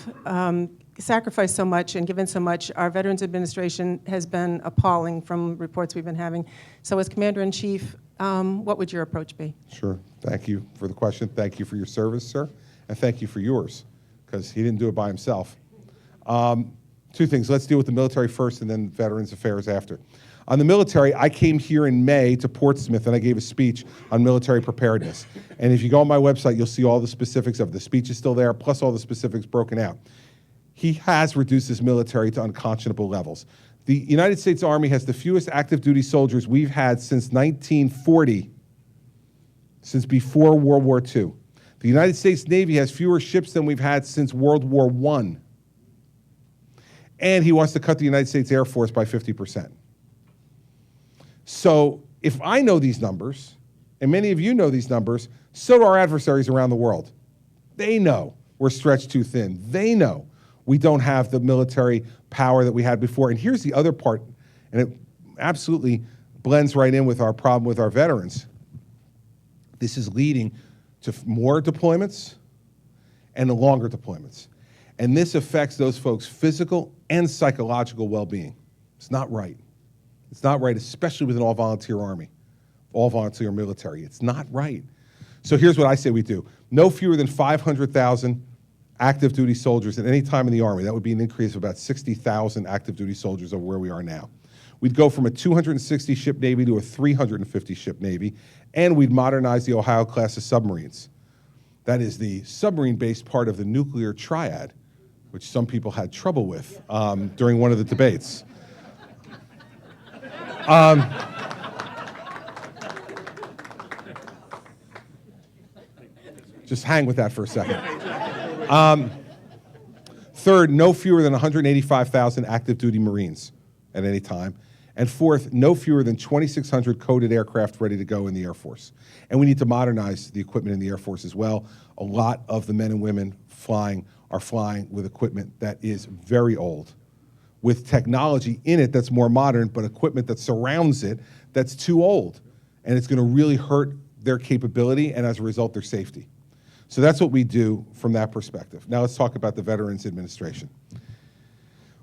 sacrificed so much and given so much, our Veterans Administration has been appalling from reports we've been having. So as Commander-in-Chief, what would your approach be? Sure. Thank you for the question. Thank you for your service, sir. And thank you for yours, because he didn't do it by himself. Two things. Let's deal with the military first and then Veterans Affairs after. On the military, I came here in May to Portsmouth and I gave a speech on military preparedness. And if you go on my website, you'll see all the specifics of it. The speech is still there, plus all the specifics broken out. He has reduced his military to unconscionable levels. The United States Army has the fewest active duty soldiers we've had since 1940, since before World War II. The United States Navy has fewer ships than we've had since World War I. And he wants to cut the United States Air Force by 50%. So if I know these numbers, and many of you know these numbers, so do our adversaries around the world. They know we're stretched too thin. They know we don't have the military power that we had before. And here's the other part, and it absolutely blends right in with our problem with our veterans. This is leading to more deployments and longer deployments. And this affects those folks' physical and psychological well-being. It's not right. It's not right, especially with an all-volunteer army, all-volunteer military. It's not right. So here's what I say we do. No fewer than 500,000 active duty soldiers at any time in the Army. That would be an increase of about 60,000 active duty soldiers over where we are now. We'd go from a 260 ship Navy to a 350 ship Navy, and we'd modernize the Ohio class of submarines. That is the submarine-based part of the nuclear triad, which some people had trouble with during one of the debates. Just hang with that for a second. Third, no fewer than 185,000 active duty Marines at any time. And fourth, no fewer than 2,600 coded aircraft ready to go in the Air Force. And we need to modernize the equipment in the Air Force as well. A lot of the men and women flying are flying with equipment that is very old, with technology in it that's more modern, but equipment that surrounds it that's too old. And it's going to really hurt their capability and, as a result, their safety. So that's what we do from that perspective. Now let's talk about the Veterans Administration.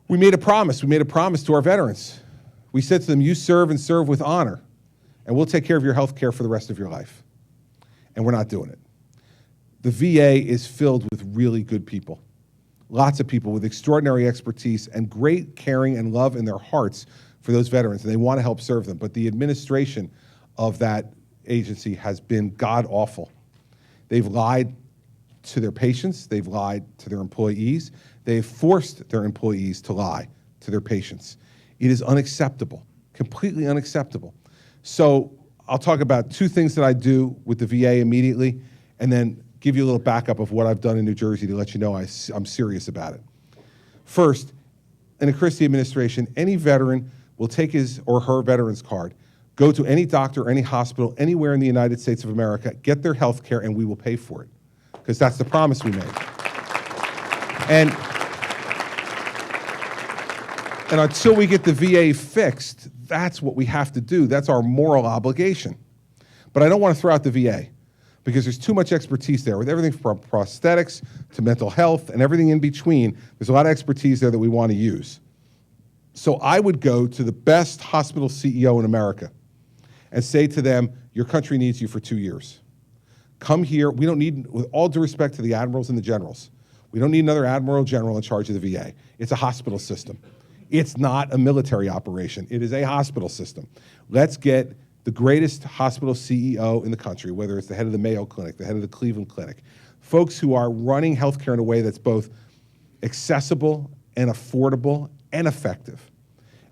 We made a promise. We made a promise to our veterans. We said to them, you serve and serve with honor, and we'll take care of your health care for the rest of your life. And we're not doing it. The VA is filled with really good people. Lots of people with extraordinary expertise and great caring and love in their hearts for those veterans, and they want to help serve them. But the administration of that agency has been god-awful. They've lied to their patients. They've lied to their employees. They've forced their employees to lie to their patients. It is unacceptable, completely unacceptable. So I'll talk about two things that I do with the VA immediately, and then give you a little backup of what I've done in New Jersey to let you know I'm serious about it. First, in the Christie administration, any veteran will take his or her veterans card, Go to any doctor or any hospital anywhere in the United States of America, get their health care, and we will pay for it. Because that's the promise we made. And until we get the VA fixed, that's what we have to do. That's our moral obligation. But I don't want to throw out the VA because there's too much expertise there with everything from prosthetics to mental health and everything in between. There's a lot of expertise there that we want to use. So I would go to the best hospital CEO in America and say to them, your country needs you for 2 years. Come here. We don't need, with all due respect to the admirals and the generals, we don't need another admiral general in charge of the VA. It's a hospital system. It's not a military operation. It is a hospital system. Let's get the greatest hospital CEO in the country, whether it's the head of the Mayo Clinic, the head of the Cleveland Clinic, folks who are running healthcare in a way that's both accessible and affordable and effective,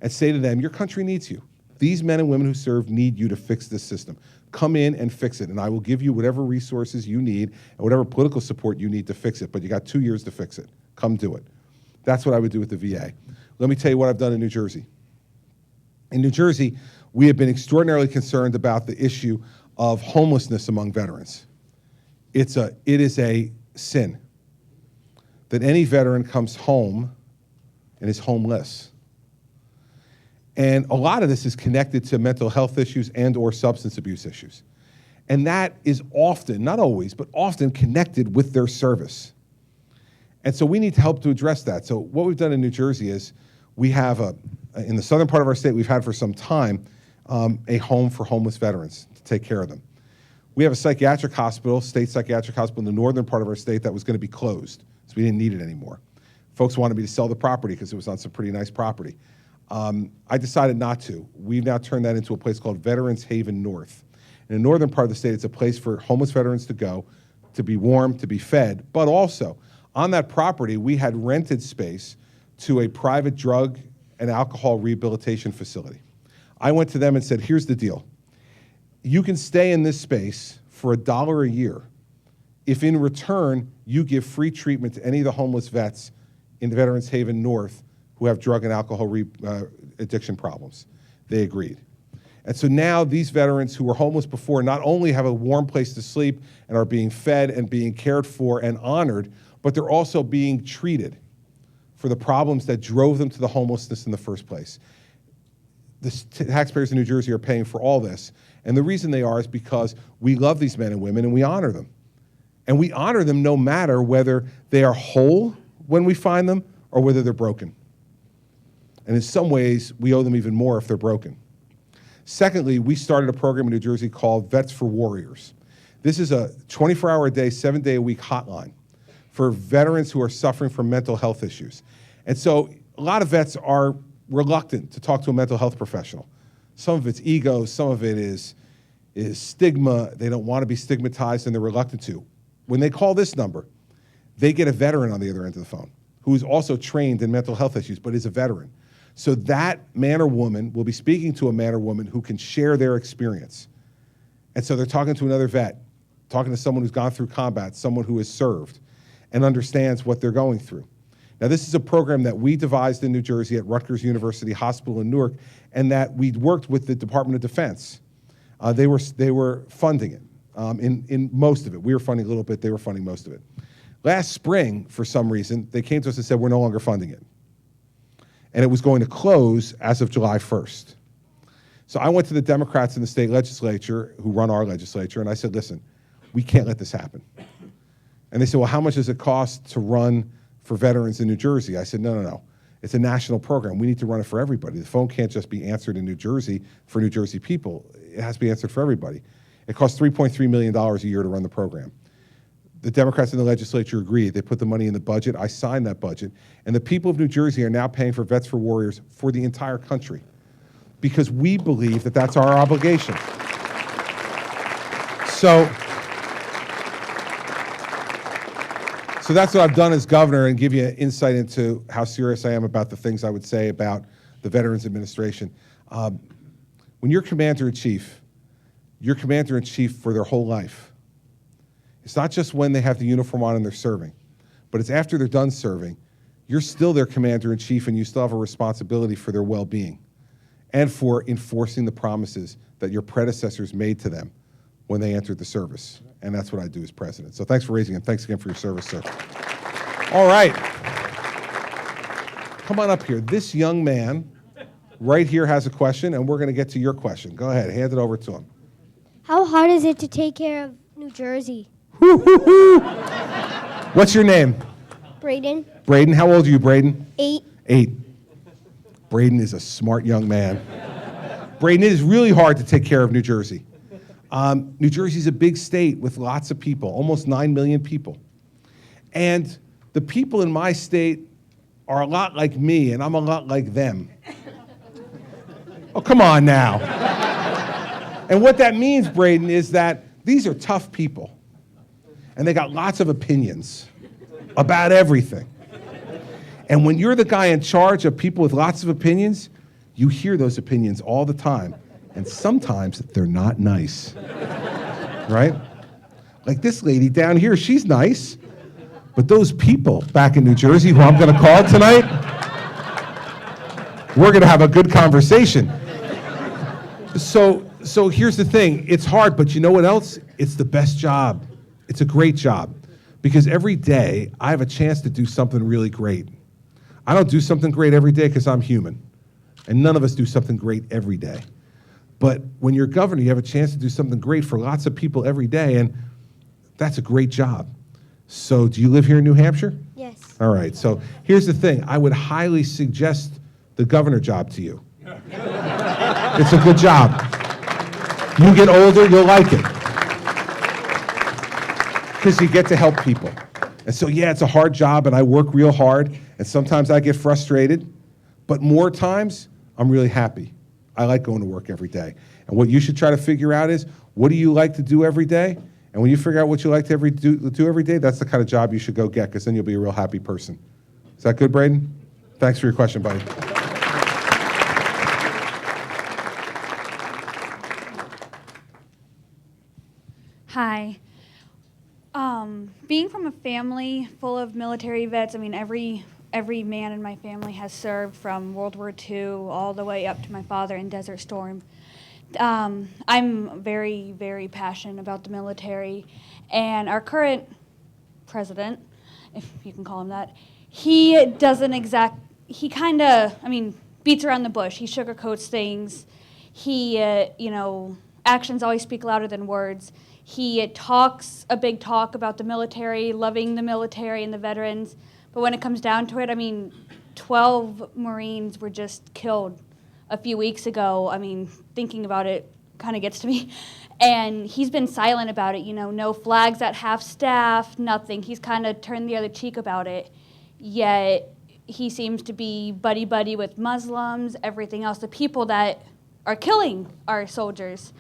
and say to them, your country needs you. These men and women who serve need you to fix this system. Come in and fix it, and I will give you whatever resources you need and whatever political support you need to fix it, but you got 2 years to fix it. Come do it. That's what I would do with the VA. Let me tell you what I've done in New Jersey. In New Jersey, we have been extraordinarily concerned about the issue of homelessness among veterans. It is a sin that any veteran comes home and is homeless. And a lot of this is connected to mental health issues and or substance abuse issues. And that is often, not always, but often connected with their service. And so we need to help to address that. So what we've done in New Jersey is we have in the southern part of our state, we've had for some time a home for homeless veterans to take care of them. We have a psychiatric hospital, state psychiatric hospital in the northern part of our state that was going to be closed, so we didn't need it anymore. Folks wanted me to sell the property because it was on some pretty nice property. I decided not to. We've now turned that into a place called Veterans Haven North. In the northern part of the state, it's a place for homeless veterans to go, to be warm, to be fed, but also on that property, we had rented space to a private drug and alcohol rehabilitation facility. I went to them and said, here's the deal. You can stay in this space for $1 a year if in return you give free treatment to any of the homeless vets in the Veterans Haven North who have drug and alcohol addiction problems. They agreed. And so now these veterans who were homeless before not only have a warm place to sleep and are being fed and being cared for and honored, but they're also being treated for the problems that drove them to the homelessness in the first place. The taxpayers in New Jersey are paying for all this. And the reason they are is because we love these men and women and we honor them. And we honor them no matter whether they are whole when we find them or whether they're broken. And in some ways, we owe them even more if they're broken. Secondly, we started a program in New Jersey called Vets for Warriors. This is a 24-hour-a-day, 7-day-a-week hotline for veterans who are suffering from mental health issues. And so a lot of vets are reluctant to talk to a mental health professional. Some of it's ego, some of it is stigma. They don't want to be stigmatized and they're reluctant to. When they call this number, they get a veteran on the other end of the phone who is also trained in mental health issues but is a veteran. So that man or woman will be speaking to a man or woman who can share their experience. And so they're talking to another vet, talking to someone who's gone through combat, someone who has served and understands what they're going through. Now, this is a program that we devised in New Jersey at Rutgers University Hospital in Newark, and that we worked with the Department of Defense. They were funding it in most of it. We were funding a little bit. They were funding most of it. Last spring, for some reason, they came to us and said, we're no longer funding it. And it was going to close as of July 1st. So I went to the Democrats in the state legislature who run our legislature, and I said, listen, we can't let this happen. And they said, well, how much does it cost to run for veterans in New Jersey? I said, no. It's a national program. We need to run it for everybody. The phone can't just be answered in New Jersey for New Jersey people. It has to be answered for everybody. It costs $3.3 million a year to run the program. The Democrats in the legislature agreed. They put the money in the budget. I signed that budget. And the people of New Jersey are now paying for Vets for Warriors for the entire country because we believe that that's our obligation. So that's what I've done as governor and give you an insight into how serious I am about the things I would say about the Veterans Administration. When you're commander-in-chief, you're commander-in-chief for their whole life. It's not just when they have the uniform on and they're serving, but it's after they're done serving. You're still their commander-in-chief and you still have a responsibility for their well-being. and for enforcing the promises that your predecessors made to them when they entered the service. And that's what I do as president. So thanks for raising it. Thanks again for your service, sir. All right. Come on up here. This young man right here has a question, and we're going to get to your question. Go ahead. Hand it over to him. How hard is it to take care of New Jersey? What's your name? Braden, Braden. How old are you, Braden? 8. 8. Braden is a smart young man. Braden, it is really hard to take care of New Jersey. New Jersey's a big state with lots of people, almost 9 million people. And the people in my state are a lot like me, and I'm a lot like them. Oh, come on now. And what that means, Braden, is that these are tough people. And they got lots of opinions about everything. And when you're the guy in charge of people with lots of opinions, you hear those opinions all the time. And sometimes they're not nice. Right? Like this lady down here, she's nice. But those people back in New Jersey who I'm going to call tonight, we're going to have a good conversation. So here's the thing. It's hard, but you know what else? It's the best job. It's a great job. Because every day, I have a chance to do something really great. I don't do something great every day because I'm human. And none of us do something great every day. But when you're governor, you have a chance to do something great for lots of people every day, and that's a great job. So do you live here in New Hampshire? Yes. All right, so here's the thing. I would highly suggest the governor job to you. It's a good job. You get older, you'll like it. Because you get to help people. And so, yeah, it's a hard job, and I work real hard, and sometimes I get frustrated, but more times, I'm really happy. I like going to work every day. And what you should try to figure out is, what do you like to do every day? And when you figure out what you like to do every day, that's the kind of job you should go get, because then you'll be a real happy person. Is that good, Braden? Thanks for your question, buddy. Hi. Being from a family full of military vets, I mean, every man in my family has served from World War II all the way up to my father in Desert Storm. I'm very, very passionate about the military, and our current president, if you can call him that, he kind of, beats around the bush. He sugarcoats things. He, actions always speak louder than words. He talks a big talk about the military, loving the military and the veterans. But when it comes down to it, 12 Marines were just killed a few weeks ago. Thinking about it kind of gets to me. And he's been silent about it, no flags at half-staff, nothing. He's kind of turned the other cheek about it. Yet he seems to be buddy-buddy with Muslims, everything else, the people that are killing our soldiers.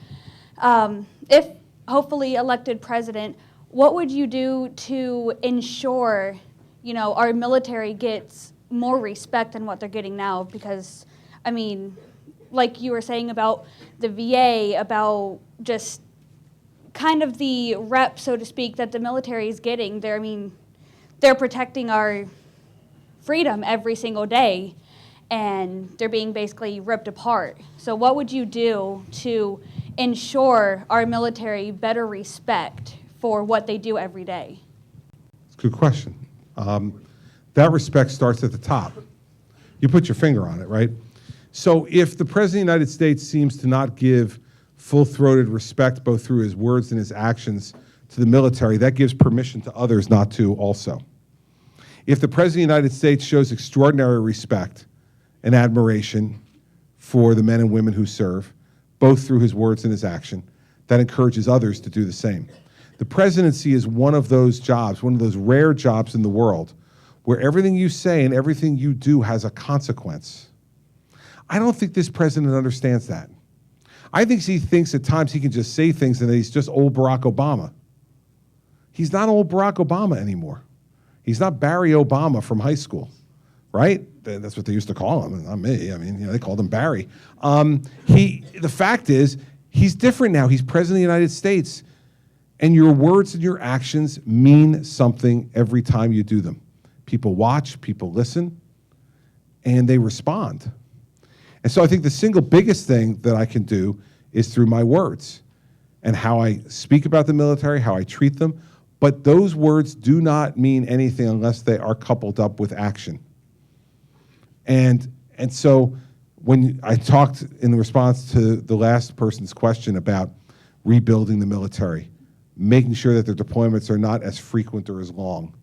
If hopefully elected president, what would you do to ensure, our military gets more respect than what they're getting now? Because, like you were saying about the VA, about just kind of the rep, so to speak, that the military is getting. They're protecting our freedom every single day, and they're being basically ripped apart. So what would you do to ensure our military better respect for what they do every day? Good question. That respect starts at the top. You put your finger on it, right? So if the President of the United States seems to not give full-throated respect both through his words and his actions to the military, that gives permission to others not to also. If the President of the United States shows extraordinary respect and admiration for the men and women who serve, both through his words and his action, that encourages others to do the same. The presidency is one of those jobs, one of those rare jobs in the world, where everything you say and everything you do has a consequence. I don't think this president understands that. I think he thinks at times he can just say things and that he's just old Barack Obama. He's not old Barack Obama anymore. He's not Barry Obama from high school, right? That's what they used to call him, not me. They called him Barry. The fact is, he's different now. He's president of the United States. And your words and your actions mean something every time you do them. People watch, people listen, and they respond. And so I think the single biggest thing that I can do is through my words and how I speak about the military, how I treat them. But those words do not mean anything unless they are coupled up with action. And so when I talked in response to the last person's question about rebuilding the military, making sure that their deployments are not as frequent or as long,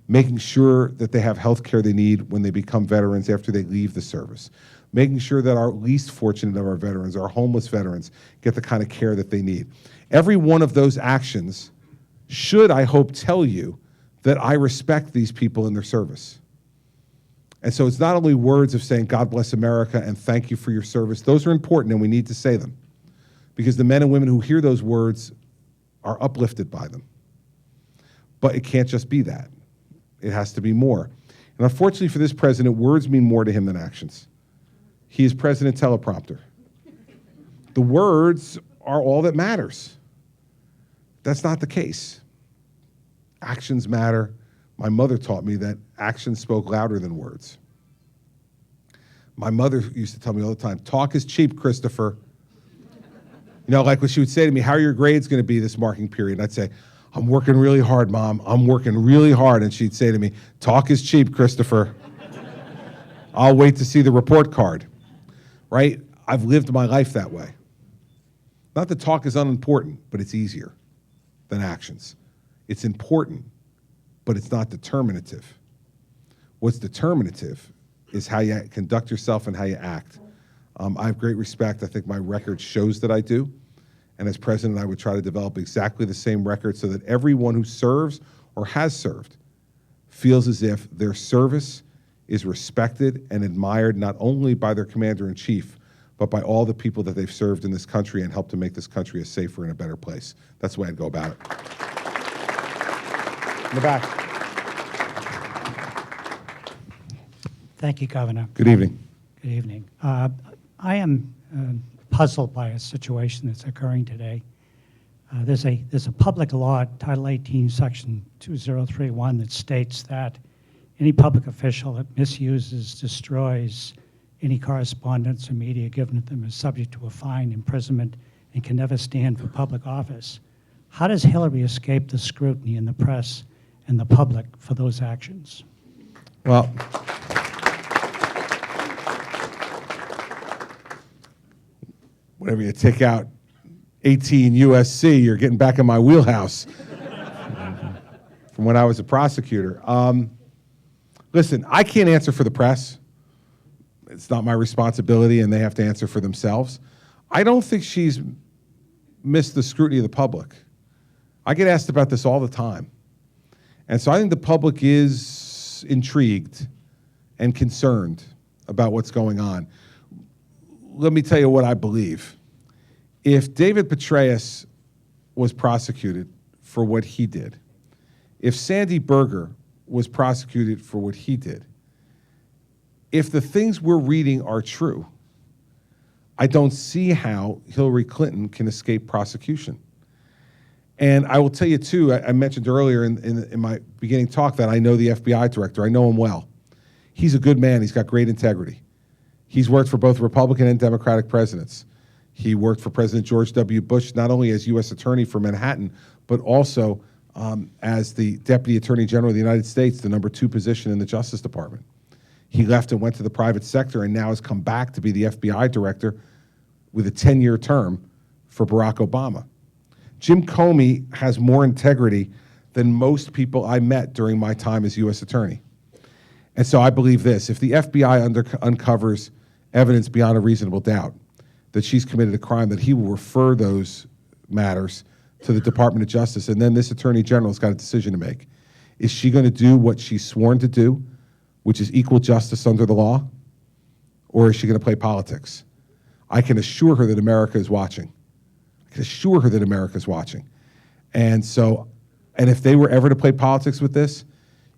making sure that they have health care they need when they become veterans after they leave the service, making sure that our least fortunate of our veterans, our homeless veterans, get the kind of care that they need. Every one of those actions should, I hope, tell you that I respect these people in their service. And so it's not only words of saying, God bless America and thank you for your service. Those are important and we need to say them because the men and women who hear those words are uplifted by them. But it can't just be that. It has to be more. And unfortunately for this president, words mean more to him than actions. He is President Teleprompter. The words are all that matters. That's not the case. Actions matter. My mother taught me that actions spoke louder than words. My mother used to tell me all the time, talk is cheap, Christopher. You know, like when she would say to me, how are your grades going to be this marking period? And I'd say, I'm working really hard, Mom. I'm working really hard. And she'd say to me, talk is cheap, Christopher. I'll wait to see the report card, right? I've lived my life that way. Not that talk is unimportant, but it's easier than actions. It's important, but it's not determinative. What's determinative is how you conduct yourself and how you act. I have great respect. I think my record shows that I do. And as president, I would try to develop exactly the same record so that everyone who serves or has served feels as if their service is respected and admired not only by their commander-in-chief, but by all the people that they've served in this country and helped to make this country a safer and a better place. That's the way I'd go about it. In the back. Thank you, Governor. Good evening. Good evening. I am puzzled by a situation that's occurring today. There's a public law, Title 18, Section 2031, that states that any public official that misuses, destroys any correspondence or media given to them is subject to a fine, imprisonment, and can never stand for public office. How does Hillary escape the scrutiny in the press and the public for those actions? Well, whenever you take out 18 USC, you're getting back in my wheelhouse from when I was a prosecutor. Listen, I can't answer for the press. It's not my responsibility, and they have to answer for themselves. I don't think she's missed the scrutiny of the public. I get asked about this all the time. And so I think the public is intrigued and concerned about what's going on. Let me tell you what I believe. If David Petraeus was prosecuted for what he did, if Sandy Berger was prosecuted for what he did, if the things we're reading are true, I don't see how Hillary Clinton can escape prosecution. And I will tell you, too, I mentioned earlier in my beginning talk that I know the FBI director. I know him well. He's a good man. He's got great integrity. He's worked for both Republican and Democratic presidents. He worked for President George W. Bush, not only as U.S. Attorney for Manhattan, but also as the Deputy Attorney General of the United States, the #2 position in the Justice Department. He left and went to the private sector and now has come back to be the FBI director with a 10-year term for Barack Obama. Jim Comey has more integrity than most people I met during my time as U.S. Attorney. And so I believe this, if the FBI uncovers evidence beyond a reasonable doubt that she's committed a crime, that he will refer those matters to the Department of Justice, and then this Attorney General's got a decision to make. Is she going to do what she's sworn to do, which is equal justice under the law, or is she going to play politics? I can assure her that America is watching. I can assure her that America is watching. And so, and if they were ever to play politics with this,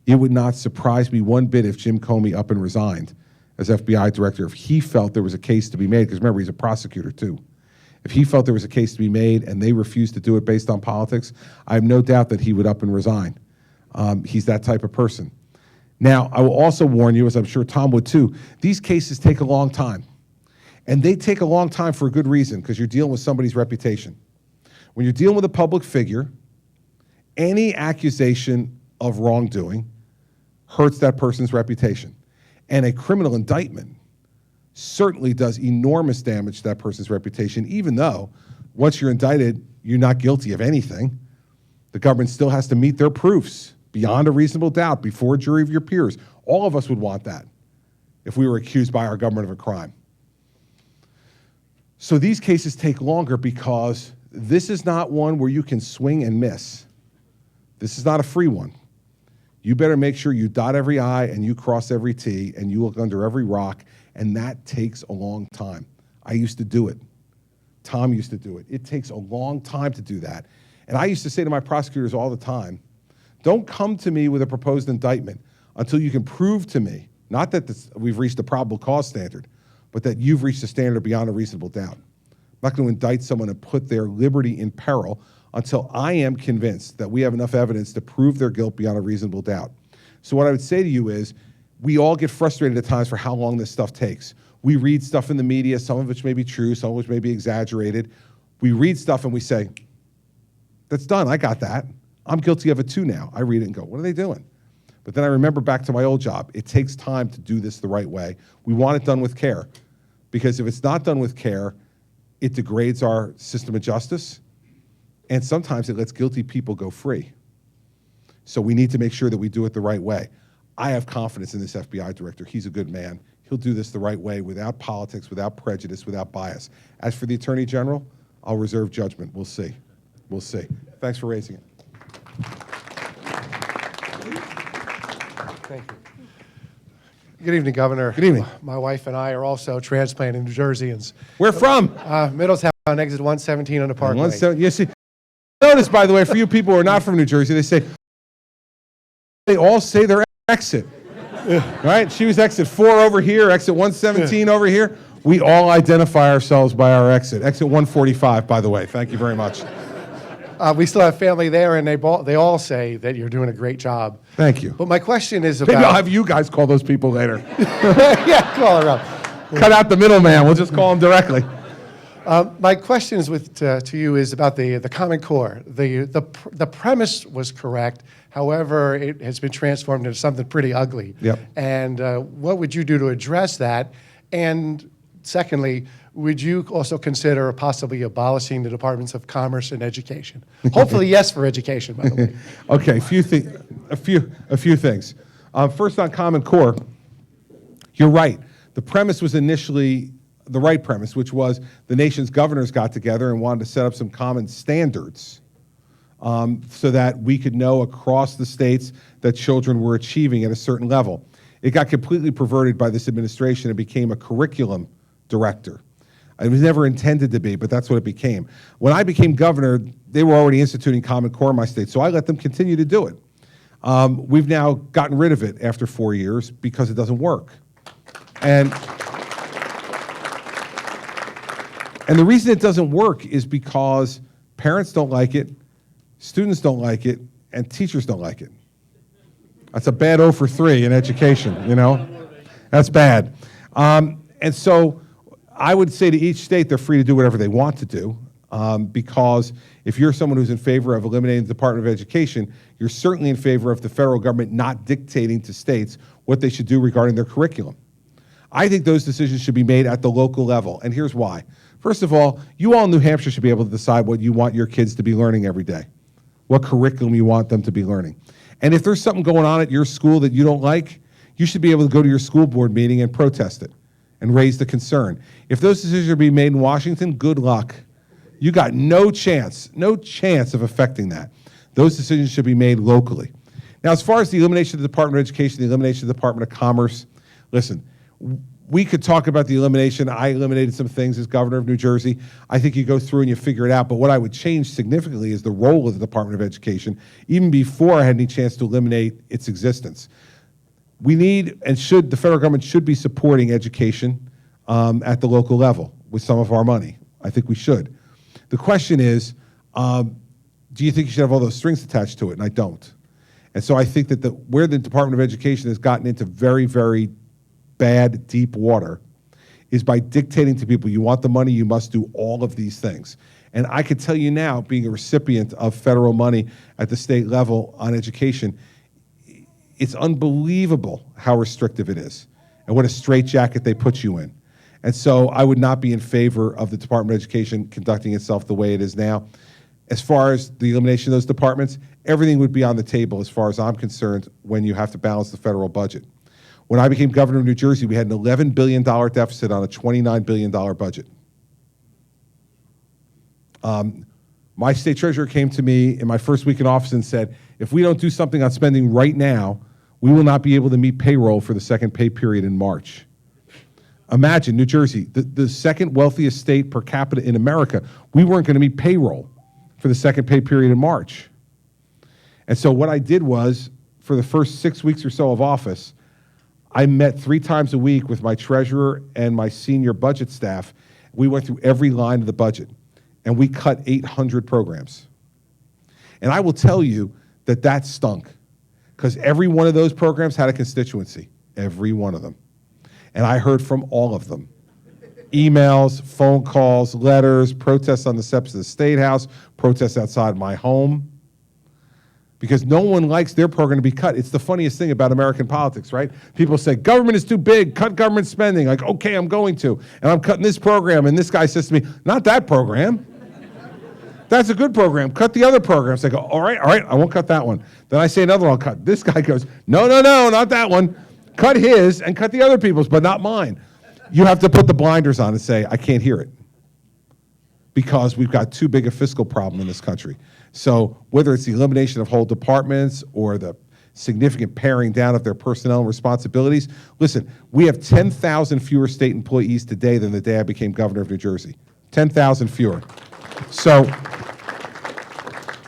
it would not surprise me one bit if Jim Comey up and resigned as FBI director if he felt there was a case to be made, because remember, he's a prosecutor too. If he felt there was a case to be made and they refused to do it based on politics, I have no doubt that he would up and resign. He's that type of person. Now, I will also warn you, as I'm sure Tom would too, these cases take a long time. And they take a long time for a good reason, because you're dealing with somebody's reputation. When you're dealing with a public figure, any accusation of wrongdoing hurts that person's reputation. And a criminal indictment certainly does enormous damage to that person's reputation, even though once you're indicted, you're not guilty of anything. The government still has to meet their proofs beyond a reasonable doubt before a jury of your peers. All of us would want that if we were accused by our government of a crime. So these cases take longer because this is not one where you can swing and miss. This is not a free one. You better make sure you dot every I and you cross every T and you look under every rock, and that takes a long time. I used to do it. Tom used to do it. It takes a long time to do that. And I used to say to my prosecutors all the time, don't come to me with a proposed indictment until you can prove to me, not that we've reached the probable cause standard, but that you've reached a standard beyond a reasonable doubt. I'm not going to indict someone and put their liberty in peril until I am convinced that we have enough evidence to prove their guilt beyond a reasonable doubt. So what I would say to you is, we all get frustrated at times for how long this stuff takes. We read stuff in the media, some of which may be true, some of which may be exaggerated. We read stuff and we say, that's done, I got that. I'm guilty of it too now. I read it and go, what are they doing? But then I remember back to my old job. It takes time to do this the right way. We want it done with care, because if it's not done with care, it degrades our system of justice, and sometimes it lets guilty people go free. So we need to make sure that we do it the right way. I have confidence in this FBI director. He's a good man. He'll do this the right way, without politics, without prejudice, without bias. As for the Attorney General, I'll reserve judgment. We'll see. We'll see. Thanks for raising it. Thank you. Good evening, Governor. Good evening. My wife and I are also transplanted New Jerseyans. Where from? Middletown, exit 117 on the Parkway. You see, notice, by the way, for you people who are not from New Jersey, they all say their exit. Right? She was exit 4 over here, exit 117 over here. We all identify ourselves by our exit. Exit 145, by the way. Thank you very much. We still have family there, and they all say that you're doing a great job. Thank you. But my question is about... Maybe I'll have you guys call those people later. Yeah, call her up. Cut out the middleman. We'll just call them directly. My question is to you is about the Common Core. The premise was correct. However, it has been transformed into something pretty ugly. Yep. And what would you do to address that? And secondly, would you also consider possibly abolishing the Departments of Commerce and Education? Hopefully, yes, for education, by the way. Okay, a few things. First, on Common Core, you're right. The premise was initially the right premise, which was the nation's governors got together and wanted to set up some common standards so that we could know across the states that children were achieving at a certain level. It got completely perverted by this administration and became a curriculum director. It was never intended to be, but that's what it became. When I became governor, they were already instituting Common Core in my state, so I let them continue to do it. We've now gotten rid of it after 4 years because it doesn't work. And the reason it doesn't work is because parents don't like it, students don't like it, and teachers don't like it. That's a bad 0 for 3 in education, you know? That's bad. And so I would say to each state they're free to do whatever they want to do, because if you're someone who's in favor of eliminating the Department of Education, you're certainly in favor of the federal government not dictating to states what they should do regarding their curriculum. I think those decisions should be made at the local level, and here's why. First of all, you all in New Hampshire should be able to decide what you want your kids to be learning every day, what curriculum you want them to be learning. And if there's something going on at your school that you don't like, you should be able to go to your school board meeting and protest it and raise the concern. If those decisions are being made in Washington, good luck. You got no chance of affecting that. Those decisions should be made locally. Now, as far as the elimination of the Department of Education, the elimination of the Department of Commerce, listen, we could talk about the elimination. I eliminated some things as governor of New Jersey. I think you go through and you figure it out. But what I would change significantly is the role of the Department of Education, even before I had any chance to eliminate its existence. We need and should, the federal government should be supporting education at the local level with some of our money. I think we should. The question is, do you think you should have all those strings attached to it? And I don't. And so I think that where the Department of Education has gotten into very, very bad, deep water is by dictating to people, you want the money, you must do all of these things. And I could tell you now, being a recipient of federal money at the state level on education, it's unbelievable how restrictive it is and what a straitjacket they put you in. And so I would not be in favor of the Department of Education conducting itself the way it is now. As far as the elimination of those departments, everything would be on the table as far as I'm concerned when you have to balance the federal budget. When I became governor of New Jersey, we had an $11 billion deficit on a $29 billion budget. My state treasurer came to me in my first week in office and said, if we don't do something on spending right now, we will not be able to meet payroll for the second pay period in March. Imagine, New Jersey, the second wealthiest state per capita in America, we weren't going to meet payroll for the second pay period in March. And so what I did was, for the first 6 weeks or so of office, I met 3 times a week with my treasurer and my senior budget staff. We went through every line of the budget, and we cut 800 programs. And I will tell you that that stunk, because every one of those programs had a constituency, every one of them. And I heard from all of them. Emails, phone calls, letters, protests on the steps of the State House, protests outside my home, because no one likes their program to be cut. It's the funniest thing about American politics, right? People say, government is too big, cut government spending. Like, okay, I'm going to. And I'm cutting this program, and this guy says to me, not that program. That's a good program. Cut the other programs. I go, all right, I won't cut that one. Then I say another one, I'll cut. This guy goes, no, not that one. Cut his and cut the other people's, but not mine. You have to put the blinders on and say, I can't hear it, because we've got too big a fiscal problem in this country. So whether it's the elimination of whole departments or the significant paring down of their personnel and responsibilities, listen, we have 10,000 fewer state employees today than the day I became governor of New Jersey. 10,000 fewer. So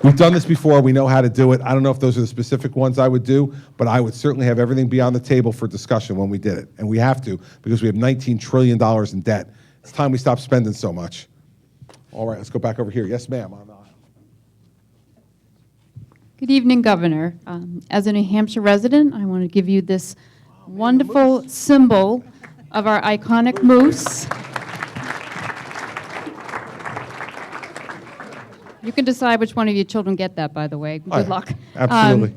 we've done this before. We know how to do it. I don't know if those are the specific ones I would do, but I would certainly have everything be on the table for discussion when we did it. And we have to, because we have $19 trillion in debt. It's time we stop spending so much. All right, let's go back over here. Yes, ma'am. Good evening, Governor. As a New Hampshire resident, I want to give you this wonderful symbol of our iconic moose. You can decide which one of your children get that, by the way. Good luck. Absolutely.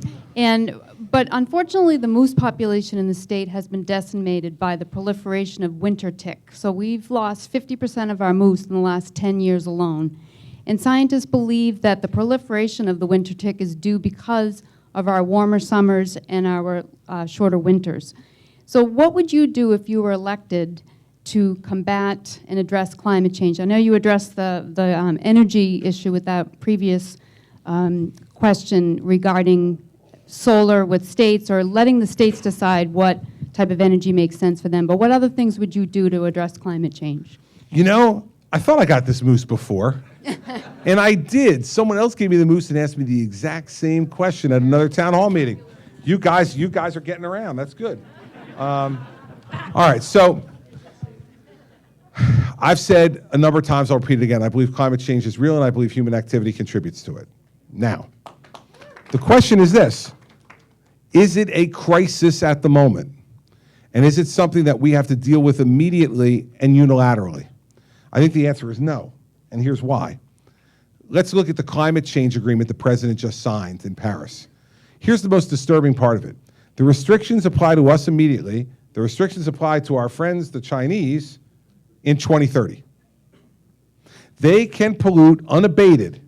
But unfortunately, the moose population in the state has been decimated by the proliferation of winter tick. So we've lost 50% of our moose in the last 10 years alone. And scientists believe that the proliferation of the winter tick is due because of our warmer summers and our shorter winters. So what would you do if you were elected to combat and address climate change? I know you addressed the energy issue with that previous question regarding solar with states, or letting the states decide what type of energy makes sense for them. But what other things would you do to address climate change? You know, I thought I got this moose before. And I did. Someone else gave me the moose and asked me the exact same question at another town hall meeting. You guys are getting around. That's good. All right, so I've said a number of times, I'll repeat it again, I believe climate change is real, and I believe human activity contributes to it. Now, the question is this: is it a crisis at the moment? And is it something that we have to deal with immediately and unilaterally? I think the answer is no, and here's why. Let's look at the climate change agreement the president just signed in Paris. Here's the most disturbing part of it. The restrictions apply to us immediately. The restrictions apply to our friends, the Chinese, in 2030. They can pollute unabated.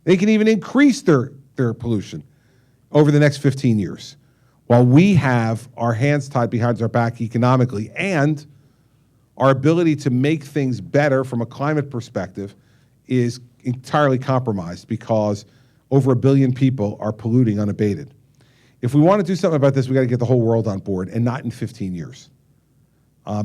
They can even increase their pollution over the next 15 years, while we have our hands tied behind our back economically, and our ability to make things better from a climate perspective is entirely compromised because over 1 billion people are polluting unabated. If we want to do something about this, we got to get the whole world on board, and not in 15 years.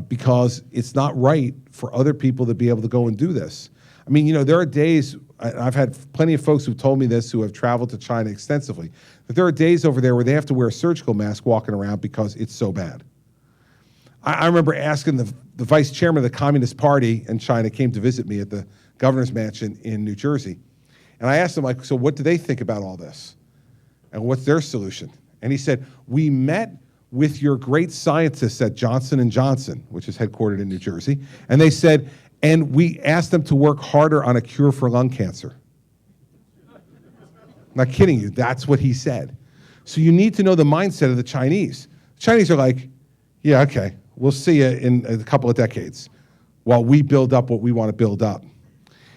Because it's not right for other people to be able to go and do this. I mean, you know, there are days, I've had plenty of folks who've told me this who have traveled to China extensively, that there are days over there where they have to wear a surgical mask walking around because it's so bad. I remember asking the vice chairman of the Communist Party in China came to visit me at the governor's mansion in New Jersey. And I asked him, like, so what do they think about all this? And what's their solution? And he said, we met with your great scientists at Johnson & Johnson, which is headquartered in New Jersey, and they said, and we asked them to work harder on a cure for lung cancer. I'm not kidding you, that's what he said. So you need to know the mindset of the Chinese. The Chinese are like, yeah, okay, we'll see you in a couple of decades while we build up what we want to build up.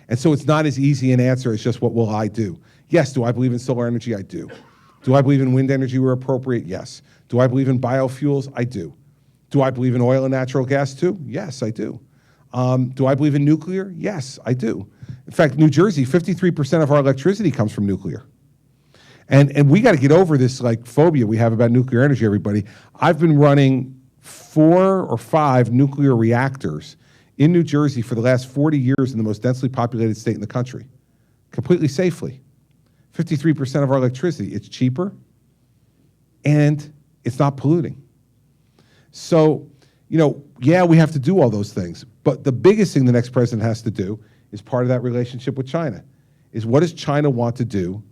And so it's not as easy an answer as just what will I do. Yes, do I believe in solar energy? I do. Do I believe in wind energy where appropriate? Yes. Do I believe in biofuels? I do. Do I believe in oil and natural gas too? Yes, I do. Do I believe in nuclear? Yes, I do. In fact, New Jersey, 53% of our electricity comes from nuclear. And we got to get over this like phobia we have about nuclear energy, everybody. I've been running 4 or 5 nuclear reactors in New Jersey for the last 40 years in the most densely populated state in the country, completely safely. 53% of our electricity, it's cheaper and it's not polluting. So, you know, yeah, we have to do all those things, but the biggest thing the next president has to do is part of that relationship with China, is what does China want to do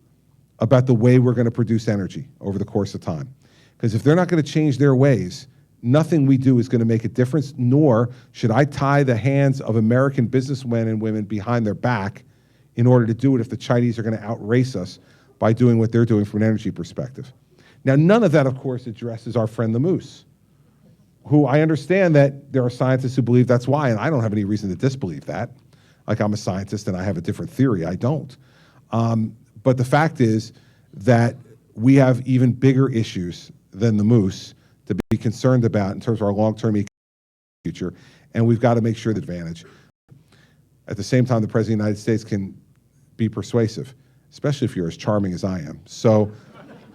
about the way we're going to produce energy over the course of time? Because if they're not going to change their ways, nothing we do is going to make a difference, nor should I tie the hands of American businessmen and women behind their back in order to do it if the Chinese are going to outrace us by doing what they're doing from an energy perspective. Now, none of that, of course, addresses our friend the moose, who I understand that there are scientists who believe that's why, and I don't have any reason to disbelieve that. Like, I'm a scientist and I have a different theory. I don't. But the fact is that we have even bigger issues than the moose to be concerned about in terms of our long-term future, and we've got to make sure the advantage. At the same time, the President of the United States can be persuasive, especially if you're as charming as I am. So,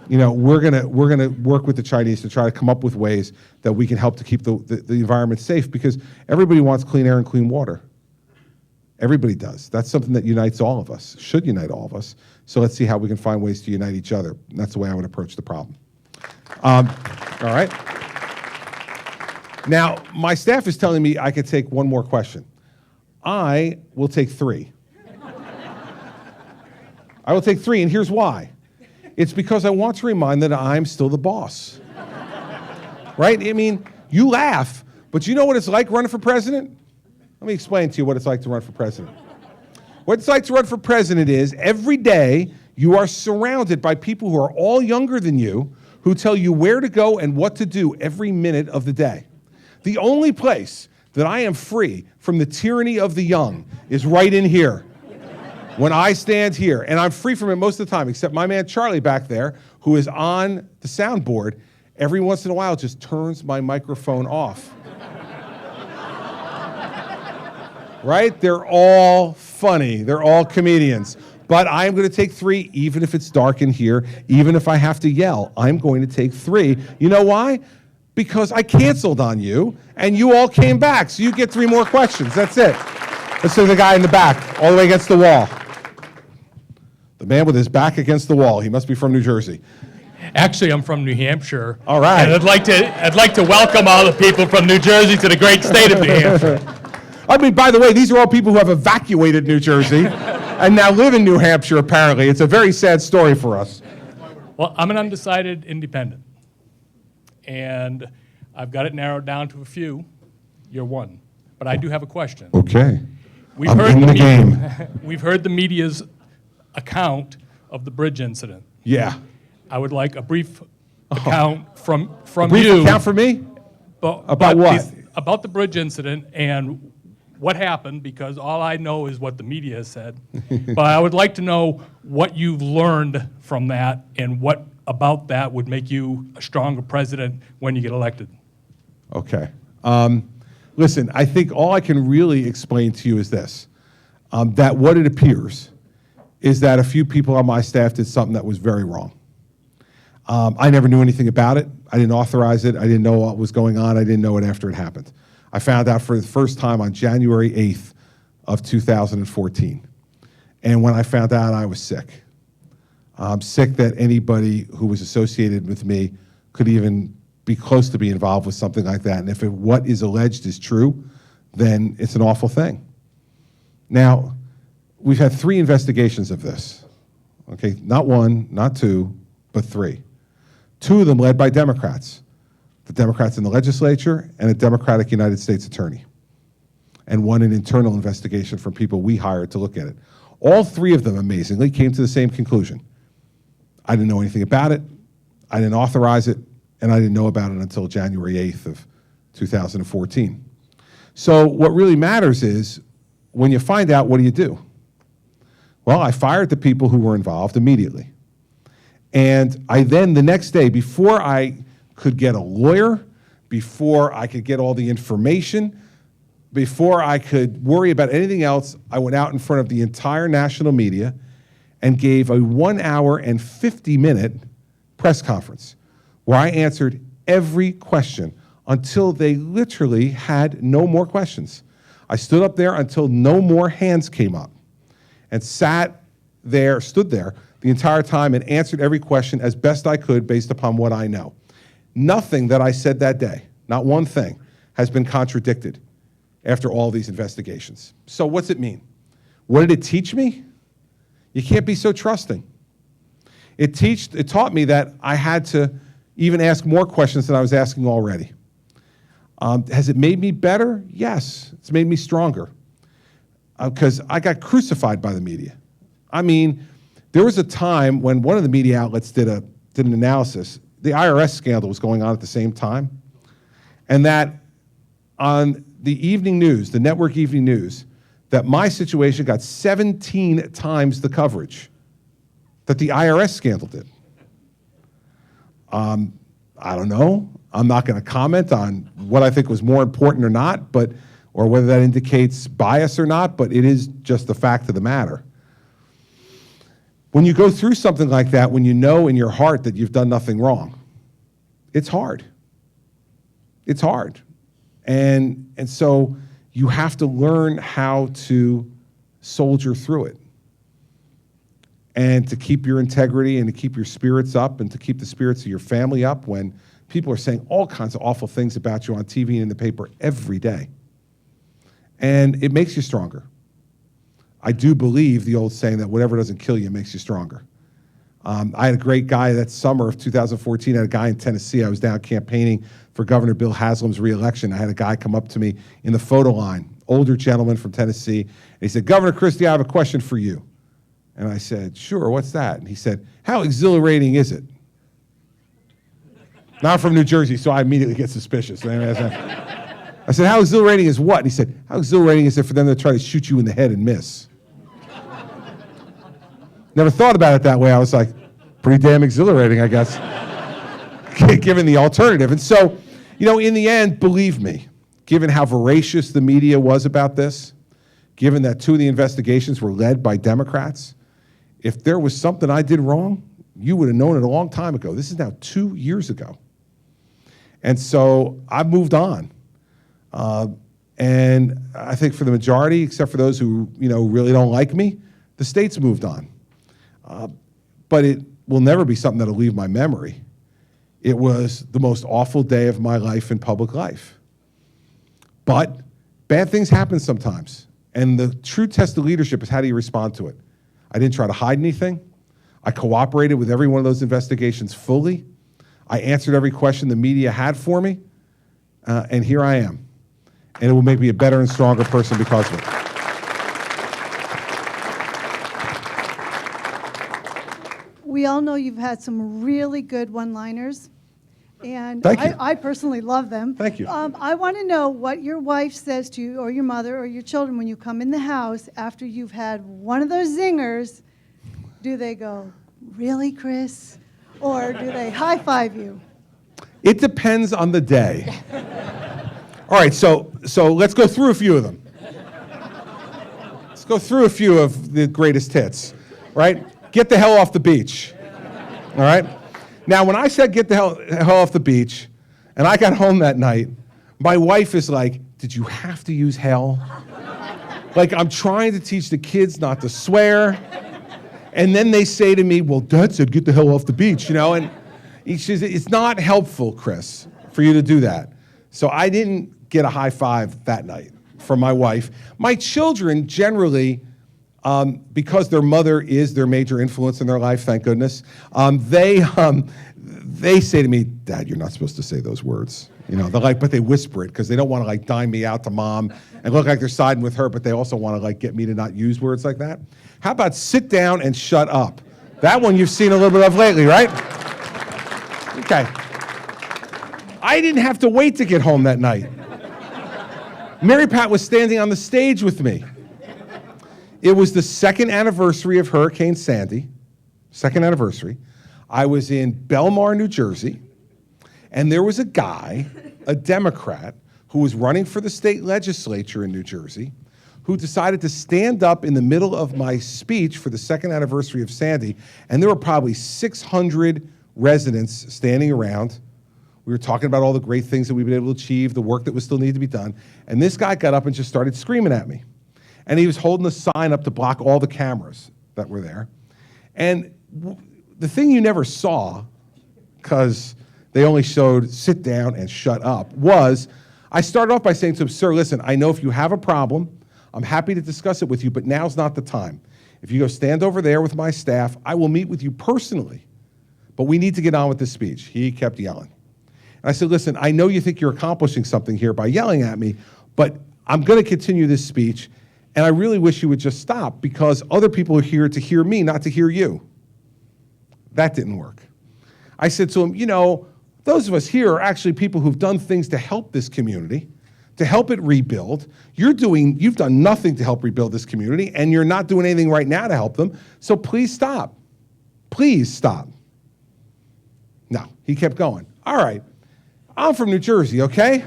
you know, we're gonna work with the Chinese to try to come up with ways that we can help to keep the environment safe, because everybody wants clean air and clean water. Everybody does. That's something that unites all of us, should unite all of us. So let's see how we can find ways to unite each other. And that's the way I would approach the problem. All right. Now, my staff is telling me I could take one more question. I will take 3. I will take 3, and here's why. It's because I want to remind that I'm still the boss. Right? I mean, you laugh, but you know what it's like running for president? Let me explain to you what it's like to run for president. What it's like to run for president is every day you are surrounded by people who are all younger than you, who tell you where to go and what to do every minute of the day. The only place that I am free from the tyranny of the young is right in here. When I stand here, and I'm free from it most of the time, except my man Charlie back there, who is on the soundboard, every once in a while just turns my microphone off. Right? They're all funny. They're all comedians. But I'm going to take 3, even if it's dark in here, even if I have to yell. I'm going to take 3. You know why? Because I canceled on you, and you all came back, so you get 3 more questions. That's it. Let's see the guy in the back, all the way against the wall. The man with his back against the wall. He must be from New Jersey. Actually, I'm from New Hampshire. All right. And I'd like to welcome all the people from New Jersey to the great state of New Hampshire. I mean, by the way, these are all people who have evacuated New Jersey and now live in New Hampshire, apparently. It's a very sad story for us. Well, I'm an undecided independent. And I've got it narrowed down to a few. You're one. But I do have a question. Okay. We've I'm in the game. We've heard the media's account of the bridge incident. Yeah. I would like a brief account from A brief you. account from me? About what? About the bridge incident and what happened, because all I know is what the media has said. But I would like to know what you've learned from that and what about that would make you a stronger president when you get elected. Okay. Listen, I think all I can really explain to you is this, that what it appears is that a few people on my staff did something that was very wrong. I never knew anything about it. I didn't authorize it. I didn't know what was going on. I didn't know it after it happened. I found out for the first time on January 8th of 2014. And when I found out, I was sick. I'm sick that anybody who was associated with me could even be close to be involved with something like that. And if what is alleged is true, then it's an awful thing. Now, we've had 3 investigations of this. Okay, not 1, not 2, but 3. 2 of them led by Democrats. the Democrats in the legislature, and a Democratic United States attorney, and won an internal investigation from people we hired to look at it. All three of them, amazingly, came to the same conclusion. I didn't know anything about it, I didn't authorize it, and I didn't know about it until January 8th of 2014. So what really matters is, when you find out, what do you do? Well, I fired the people who were involved immediately. And I then, the next day, before I could get a lawyer, before I could get all the information, before I could worry about anything else, I went out in front of the entire national media and gave a 1 hour and 50-minute press conference where I answered every question until they literally had no more questions. I stood up there until no more hands came up and stood there the entire time and answered every question as best I could based upon what I know. Nothing that I said that day, not one thing, has been contradicted after all these investigations. So what's it mean? What did it teach me? You can't be so trusting. It taught me that I had to even ask more questions than I was asking already. Has it made me better? Yes, it's made me stronger. Because I got crucified by the media. I mean, there was a time when one of the media outlets did an analysis. The IRS scandal was going on at the same time. And that on the evening news, the network evening news, that my situation got 17 times the coverage that the IRS scandal did. I don't know. I'm not going to comment on what I think was more important or not, or whether that indicates bias or not, but it is just the fact of the matter. When you go through something like that, when you know in your heart that you've done nothing wrong, it's hard. It's hard. And so you have to learn how to soldier through it, and to keep your integrity and to keep your spirits up and to keep the spirits of your family up when people are saying all kinds of awful things about you on TV and in the paper every day. And it makes you stronger. I do believe the old saying that whatever doesn't kill you makes you stronger. I had a great guy that summer of 2014. I had a guy in Tennessee. I was down campaigning for Governor Bill Haslam's reelection. I had a guy come up to me in the photo line, older gentleman from Tennessee. And he said, "Governor Christie, I have a question for you." And I said, "Sure, what's that?" And he said, "How exhilarating is it?" Now I'm from New Jersey, so I immediately get suspicious. I said, "How exhilarating is what?" And he said, "How exhilarating is it for them to try to shoot you in the head and miss?" Never thought about it that way. I was like, pretty damn exhilarating, I guess, given the alternative. And so, in the end, believe me, given how voracious the media was about this, given that 2 of the investigations were led by Democrats, if there was something I did wrong, you would have known it a long time ago. This is now 2 years ago. And so I've moved on. And I think for the majority, except for those who really don't like me, the state's moved on. But it will never be something that'll leave my memory. It was the most awful day of my life in public life. But bad things happen sometimes. And the true test of leadership is, how do you respond to it? I didn't try to hide anything. I cooperated with every one of those investigations fully. I answered every question the media had for me. And here I am. And it will make me a better and stronger person because of it. We all know you've had some really good one-liners, and Thank you. I personally love them. Thank you. I want to know what your wife says to you, or your mother, or your children when you come in the house after you've had one of those zingers. Do they go, "Really, Chris?" Or do they high-five you? It depends on the day. All right, so let's go through a few of them. Let's go through a few of the greatest hits, right? Get the hell off the beach, all right? Now, when I said get the hell off the beach, and I got home that night, my wife is like, "Did you have to use hell?" Like, I'm trying to teach the kids not to swear, and then they say to me, "Well, Dad said get the hell off the beach," and she says, "It's not helpful, Chris, for you to do that." So I didn't get a high five that night from my wife. My children generally, because their mother is their major influence in their life, thank goodness, they they say to me, Dad, you're not supposed to say those words. They're like, but they whisper it because they don't want to like dime me out to Mom and look like they're siding with her, but they also want to like get me to not use words like that. How about sit down and shut up? That one you've seen a little bit of lately, right? Okay. I didn't have to wait to get home that night. Mary Pat was standing on the stage with me. It was the 2nd anniversary of Hurricane Sandy, 2nd anniversary. I was in Belmar, New Jersey, and there was a guy, a Democrat, who was running for the state legislature in New Jersey, who decided to stand up in the middle of my speech for the 2nd anniversary of Sandy, and there were probably 600 residents standing around. We were talking about all the great things that we've been able to achieve, the work that was still needed to be done, and this guy got up and just started screaming at me. And he was holding a sign up to block all the cameras that were there. And the thing you never saw, because they only showed sit down and shut up, was I started off by saying to him, sir, listen, I know if you have a problem, I'm happy to discuss it with you, but now's not the time. If you go stand over there with my staff, I will meet with you personally, but we need to get on with this speech. He kept yelling. And I said, listen, I know you think you're accomplishing something here by yelling at me, but I'm going to continue this speech, and I really wish you would just stop because other people are here to hear me, not to hear you. That didn't work. I said to him, those of us here are actually people who've done things to help this community, to help it rebuild. You've done nothing to help rebuild this community, and you're not doing anything right now to help them, so please stop. Please stop. No, he kept going. All right, I'm from New Jersey, okay?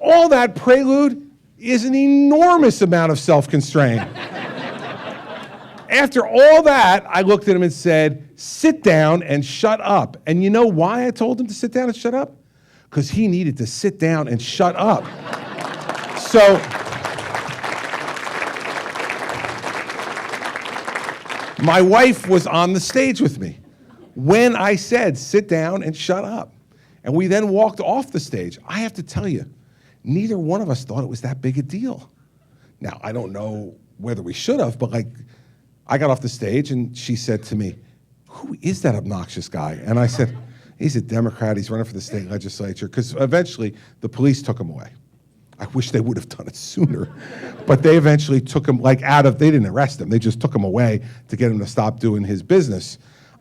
All that prelude is an enormous amount of self-constraint. After all that, I looked at him and said, sit down and shut up. And you know why I told him to sit down and shut up? Because he needed to sit down and shut up. So, my wife was on the stage with me when I said, sit down and shut up. And we then walked off the stage. I have to tell you, neither one of us thought it was that big a deal. Now, I don't know whether we should have, but I got off the stage and she said to me, who is that obnoxious guy? And I said, he's a Democrat, he's running for the state legislature, because eventually the police took him away. I wish they would have done it sooner, but they eventually took him, they didn't arrest him, they just took him away to get him to stop doing his business.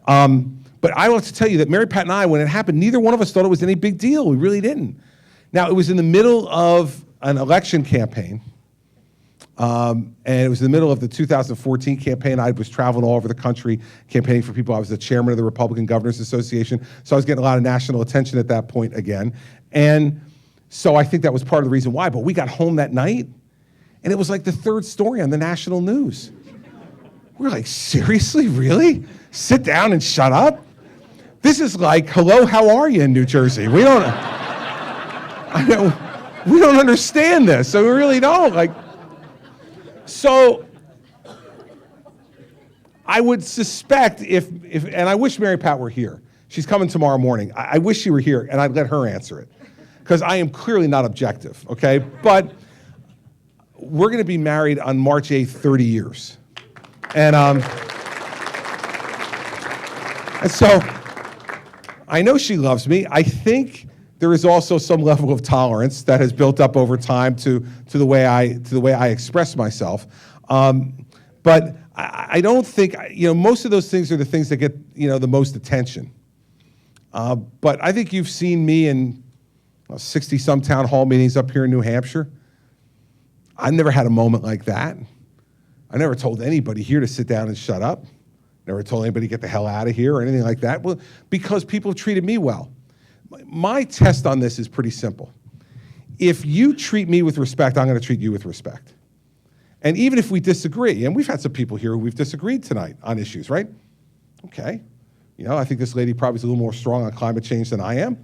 But I want to tell you that Mary Pat and I, when it happened, neither one of us thought it was any big deal, we really didn't. Now, it was in the middle of an election campaign, and it was in the middle of the 2014 campaign. I was traveling all over the country campaigning for people. I was the chairman of the Republican Governors Association, so I was getting a lot of national attention at that point again. And so I think that was part of the reason why. But we got home that night, and it was like the 3rd story on the national news. We're like, seriously, really? Sit down and shut up? This is like, hello, how are you in New Jersey? We don't understand this, so we really don't. So I would suspect and I wish Mary Pat were here. She's coming tomorrow morning. I wish she were here, and I'd let her answer it, because I am clearly not objective, okay? But we're going to be married on March 8th, 30 years. And so I know she loves me. I think there is also some level of tolerance that has built up over time to the way I express myself. But I don't think, most of those things are the things that get, the most attention. But I think you've seen me in 60-some town hall meetings up here in New Hampshire. I've never had a moment like that. I never told anybody here to sit down and shut up. Never told anybody to get the hell out of here or anything like that. Well, because people have treated me well. My test on this is pretty simple. If you treat me with respect, I'm going to treat you with respect. And even if we disagree, and we've had some people here who we've disagreed tonight on issues, right? Okay. I think this lady probably is a little more strong on climate change than I am.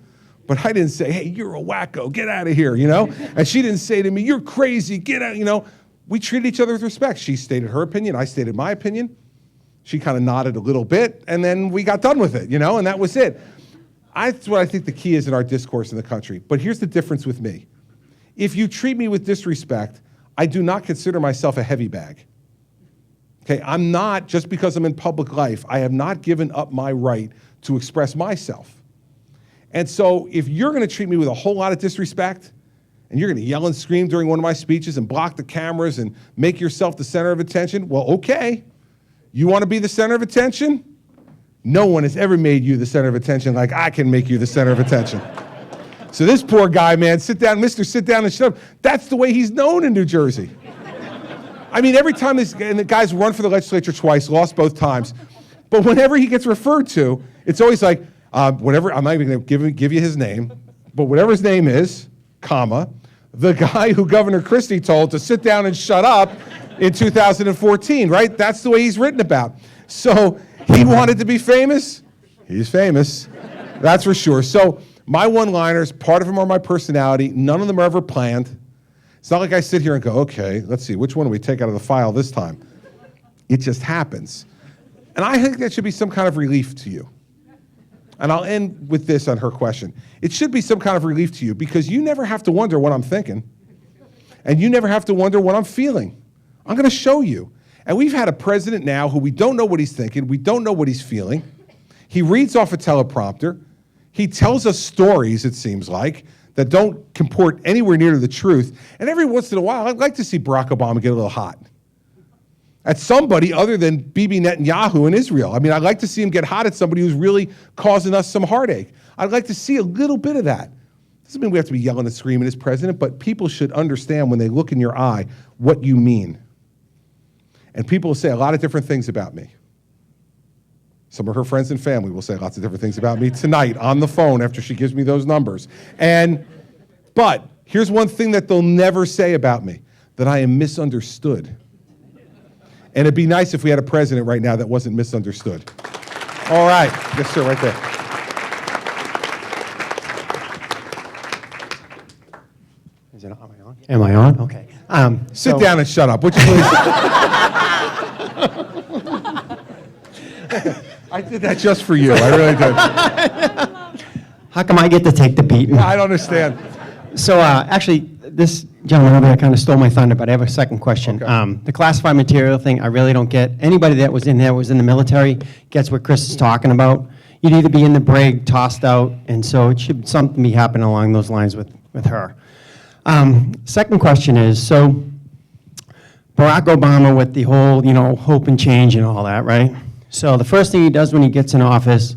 But I didn't say, hey, you're a wacko, get out of here, And she didn't say to me, you're crazy, get out, We treated each other with respect. She stated her opinion, I stated my opinion. She kind of nodded a little bit, and then we got done with it, and that was it. That's what I think the key is in our discourse in the country. But here's the difference with me. If you treat me with disrespect, I do not consider myself a heavy bag. Okay, I'm not, just because I'm in public life, I have not given up my right to express myself. And so if you're going to treat me with a whole lot of disrespect, and you're going to yell and scream during one of my speeches and block the cameras and make yourself the center of attention, well, okay. You want to be the center of attention? No one has ever made you the center of attention like I can make you the center of attention. So this poor guy, man, sit down, Mr. Sit Down and Shut Up. That's the way he's known in New Jersey. I mean, every time and the guy's run for the legislature twice, lost both times. But whenever he gets referred to, it's always like, whatever, I'm not even going to give you his name, but whatever his name is, comma, the guy who Governor Christie told to sit down and shut up in 2014, right? That's the way he's written about. So he wanted to be famous. He's famous. That's for sure. So my one-liners, part of them are my personality. None of them are ever planned. It's not like I sit here and go, okay, let's see, which one do we take out of the file this time? It just happens. And I think that should be some kind of relief to you. And I'll end with this on her question. It should be some kind of relief to you because you never have to wonder what I'm thinking. And you never have to wonder what I'm feeling. I'm going to show you. And we've had a president now who we don't know what he's thinking. We don't know what he's feeling. He reads off a teleprompter. He tells us stories, it seems like, that don't comport anywhere near to the truth. And every once in a while, I'd like to see Barack Obama get a little hot at somebody other than Bibi Netanyahu in Israel. I mean, I'd like to see him get hot at somebody who's really causing us some heartache. I'd like to see a little bit of that. Doesn't mean we have to be yelling and screaming as president, but people should understand when they look in your eye what you mean. And people will say a lot of different things about me. Some of her friends and family will say lots of different things about me tonight on the phone after she gives me those numbers. But here's one thing that they'll never say about me, that I am misunderstood. And it'd be nice if we had a president right now that wasn't misunderstood. All right. Yes, sir, right there. Is it, am I on? Am I on? Okay. Sit down and shut up, would you please? I did that just for you. I really did. How come I get to take the beat? I don't understand. So actually, this gentleman over there kind of stole my thunder, but I have a second question. Okay. The classified material thing, I really don't get. Anybody that was in there was in the military gets what Chris is talking about. You'd either be in the brig, tossed out, and so it should something be happening along those lines with her. Second question is, so Barack Obama with the whole, hope and change and all that, right? So the first thing he does when he gets in office,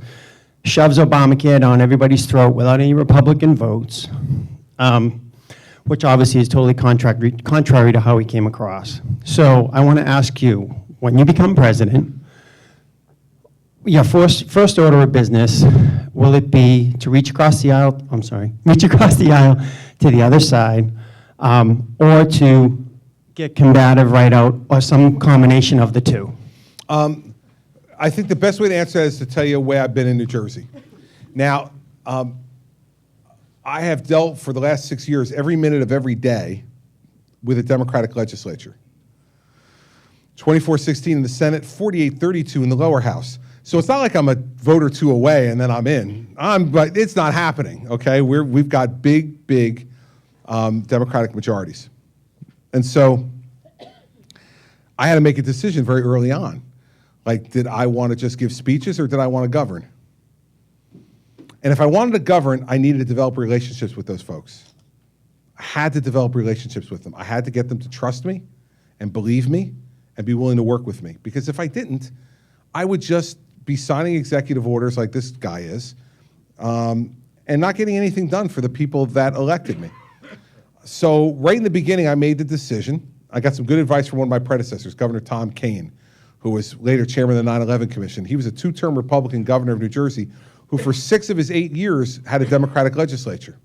shoves Obamacare down everybody's throat without any Republican votes, which obviously is totally contrary to how he came across. So I want to ask you, when you become president, your first order of business, will it be to reach across the aisle to the other side, or to get combative right out, or some combination of the two? I think the best way to answer that is to tell you where I've been in New Jersey. Now, I have dealt for the last 6 years, every minute of every day, with a Democratic legislature. 24-16 in the Senate, 48-32 in the lower house. So it's not like I'm a vote or two away and then I'm in. But it's not happening, okay? We've got big Democratic majorities. And so I had to make a decision very early on. Like, did I want to just give speeches or did I want to govern? And if I wanted to govern, I needed to develop relationships with those folks. I had to develop relationships with them. I had to get them to trust me and believe me and be willing to work with me. Because if I didn't, I would just be signing executive orders like this guy is and not getting anything done for the people that elected me. So right in the beginning, I made the decision. I got some good advice from one of my predecessors, Governor Tom Kean, who was later chairman of the 9/11 Commission. He was a two-term Republican governor of New Jersey who for 6 of his 8 years had a Democratic legislature.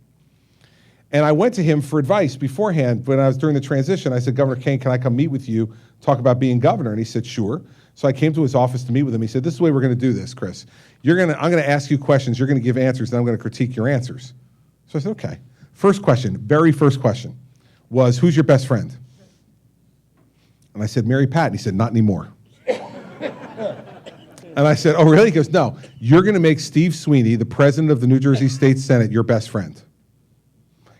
And I went to him for advice beforehand when I was during the transition. I said, Governor Kean, can I come meet with you, talk about being governor? And he said, sure. So I came to his office to meet with him. He said, this is the way we're going to do this, Chris. I'm going to ask you questions, you're going to give answers, and I'm going to critique your answers. So I said, okay. First question, very first question, was who's your best friend? And I said, Mary Pat. And he said, not anymore. And I said, oh, really? He goes, no, you're going to make Steve Sweeney, the president of the New Jersey State Senate, your best friend.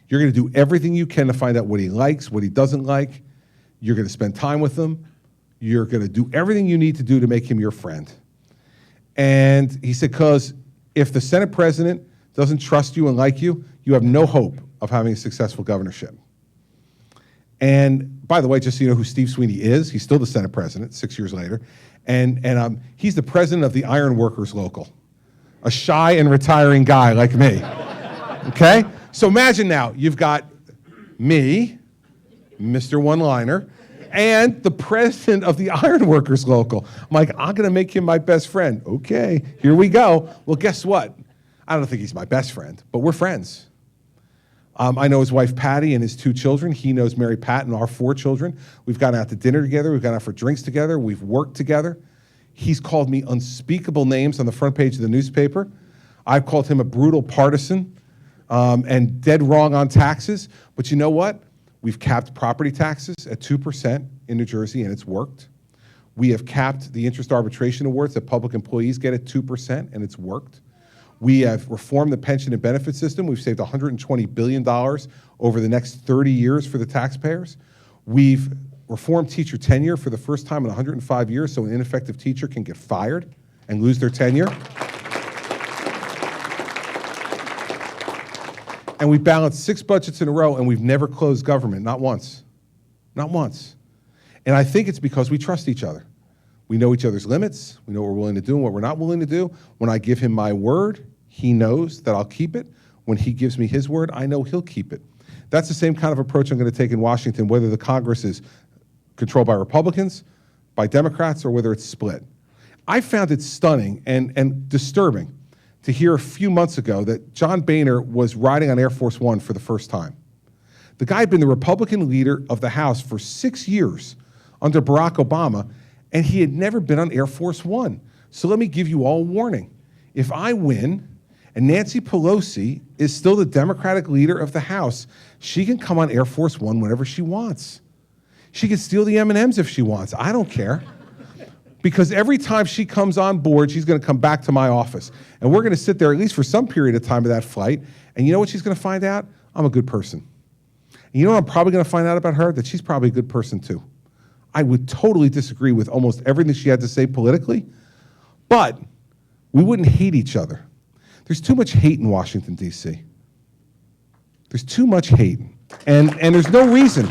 You're going to do everything you can to find out what he likes, what he doesn't like. You're going to spend time with him. You're going to do everything you need to do to make him your friend. And he said, because if the Senate president doesn't trust you and like you, you have no hope of having a successful governorship. And by the way, just so you know who Steve Sweeney is, he's still the Senate president 6 years later. And he's the president of the Iron Workers Local, a shy and retiring guy like me. Okay? So imagine now, you've got me, Mr. One-Liner, and the president of the Iron Workers Local. I'm like, I'm going to make him my best friend. Okay, here we go. Well, guess what? I don't think he's my best friend, but we're friends. I know his wife, Patty, and his 2 children. He knows Mary Pat and our 4 children. We've gone out to dinner together. We've gone out for drinks together. We've worked together. He's called me unspeakable names on the front page of the newspaper. I've called him a brutal partisan and dead wrong on taxes. But you know what? We've capped property taxes at 2% in New Jersey, and it's worked. We have capped the interest arbitration awards that public employees get at 2%, and it's worked. We have reformed the pension and benefit system. We've saved $120 billion over the next 30 years for the taxpayers. We've reformed teacher tenure for the first time in 105 years, so an ineffective teacher can get fired and lose their tenure. And we've balanced 6 budgets in a row, and we've never closed government, not once. Not once. And I think it's because we trust each other. We know each other's limits. We know what we're willing to do and what we're not willing to do. When I give him my word, he knows that I'll keep it. When he gives me his word, I know he'll keep it. That's the same kind of approach I'm going to take in Washington, whether the Congress is controlled by Republicans, by Democrats, or whether it's split. I found it stunning and disturbing to hear a few months ago that John Boehner was riding on Air Force One for the first time. The guy had been the Republican leader of the House for 6 years under Barack Obama, and he had never been on Air Force One. So let me give you all a warning. If I win and Nancy Pelosi is still the Democratic leader of the House, she can come on Air Force One whenever she wants. She can steal the M&Ms if she wants. I don't care. Because every time she comes on board, she's going to come back to my office. And we're going to sit there at least for some period of time of that flight. And you know what she's going to find out? I'm a good person. And you know what I'm probably going to find out about her? That she's probably a good person too. I would totally disagree with almost everything she had to say politically, but we wouldn't hate each other. There's too much hate in Washington, D.C. There's too much hate. And there's no reason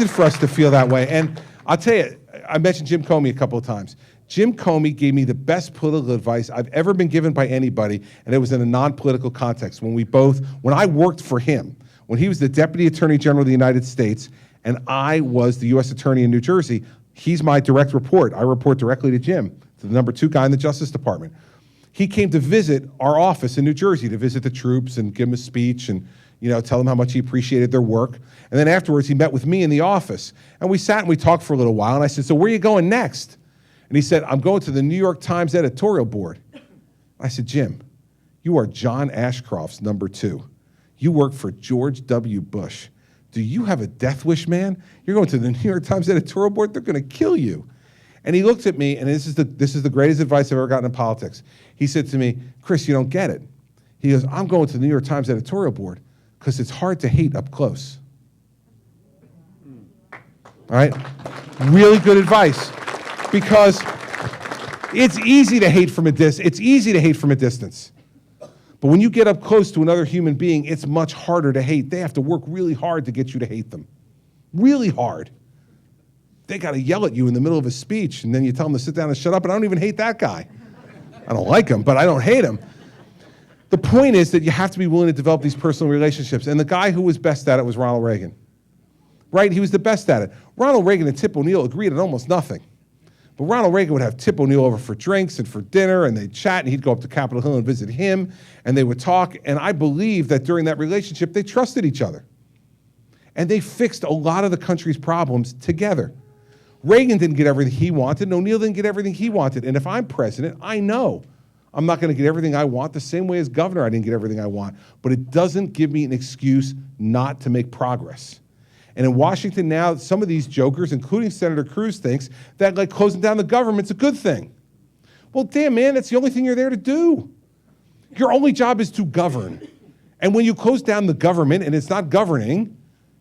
for us to feel that way. And I'll tell you, I mentioned Jim Comey a couple of times. Jim Comey gave me the best political advice I've ever been given by anybody, and it was in a non-political context. When I worked for him, when he was the Deputy Attorney General of the United States, and I was the U.S. Attorney in New Jersey, he's my direct report. I report directly to Jim, to the #2 guy in the Justice Department. He came to visit our office in New Jersey to visit the troops and give them a speech and tell them how much he appreciated their work. And then afterwards, he met with me in the office. And we sat and we talked for a little while. And I said, so where are you going next? And he said, I'm going to the New York Times editorial board. I said, Jim, you are John Ashcroft's #2. You work for George W. Bush. Do you have a death wish, man? You're going to the New York Times editorial board? They're going to kill you. And he looked at me, and this is the greatest advice I've ever gotten in politics. He said to me, Chris, you don't get it. He goes, I'm going to the New York Times editorial board because it's hard to hate up close. All right? Really good advice. Because it's easy to hate from a distance. It's easy to hate from a distance. But when you get up close to another human being, it's much harder to hate. They have to work really hard to get you to hate them. Really hard. They got to yell at you in the middle of a speech, and then you tell them to sit down and shut up, and I don't even hate that guy. I don't like him, but I don't hate him. The point is that you have to be willing to develop these personal relationships. And the guy who was best at it was Ronald Reagan. Right? He was the best at it. Ronald Reagan and Tip O'Neill agreed on almost nothing. But Ronald Reagan would have Tip O'Neill over for drinks and for dinner, and they'd chat, and he'd go up to Capitol Hill and visit him, and they would talk. And I believe that during that relationship, they trusted each other. And they fixed a lot of the country's problems together. Reagan didn't get everything he wanted, and O'Neill didn't get everything he wanted. And if I'm president, I know I'm not going to get everything I want the same way as governor I didn't get everything I want. But it doesn't give me an excuse not to make progress. And in Washington now, some of these jokers, including Senator Cruz, thinks that closing down the government's a good thing. Well, damn, man, that's the only thing you're there to do. Your only job is to govern. And when you close down the government and it's not governing,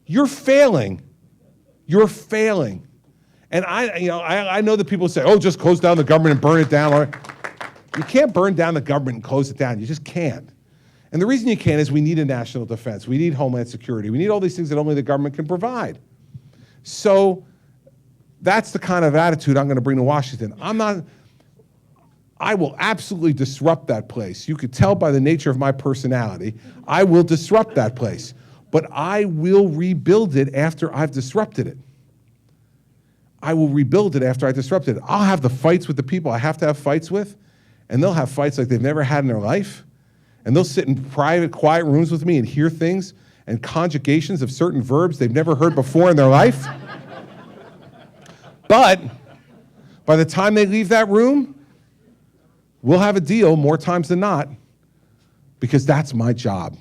you're failing. You're failing. And I know that people say, oh, just close down the government and burn it down. You can't burn down the government and close it down. You just can't. And the reason you can't is we need a national defense. We need homeland security. We need all these things that only the government can provide. So that's the kind of attitude I'm going to bring to Washington. I will absolutely disrupt that place. You could tell by the nature of my personality, I will disrupt that place. But I will rebuild it after I've disrupted it. I will rebuild it after I disrupted it. I'll have the fights with the people I have to have fights with, and they'll have fights like they've never had in their life. And they'll sit in private, quiet rooms with me and hear things and conjugations of certain verbs they've never heard before in their life. But by the time they leave that room, we'll have a deal more times than not, because that's my job.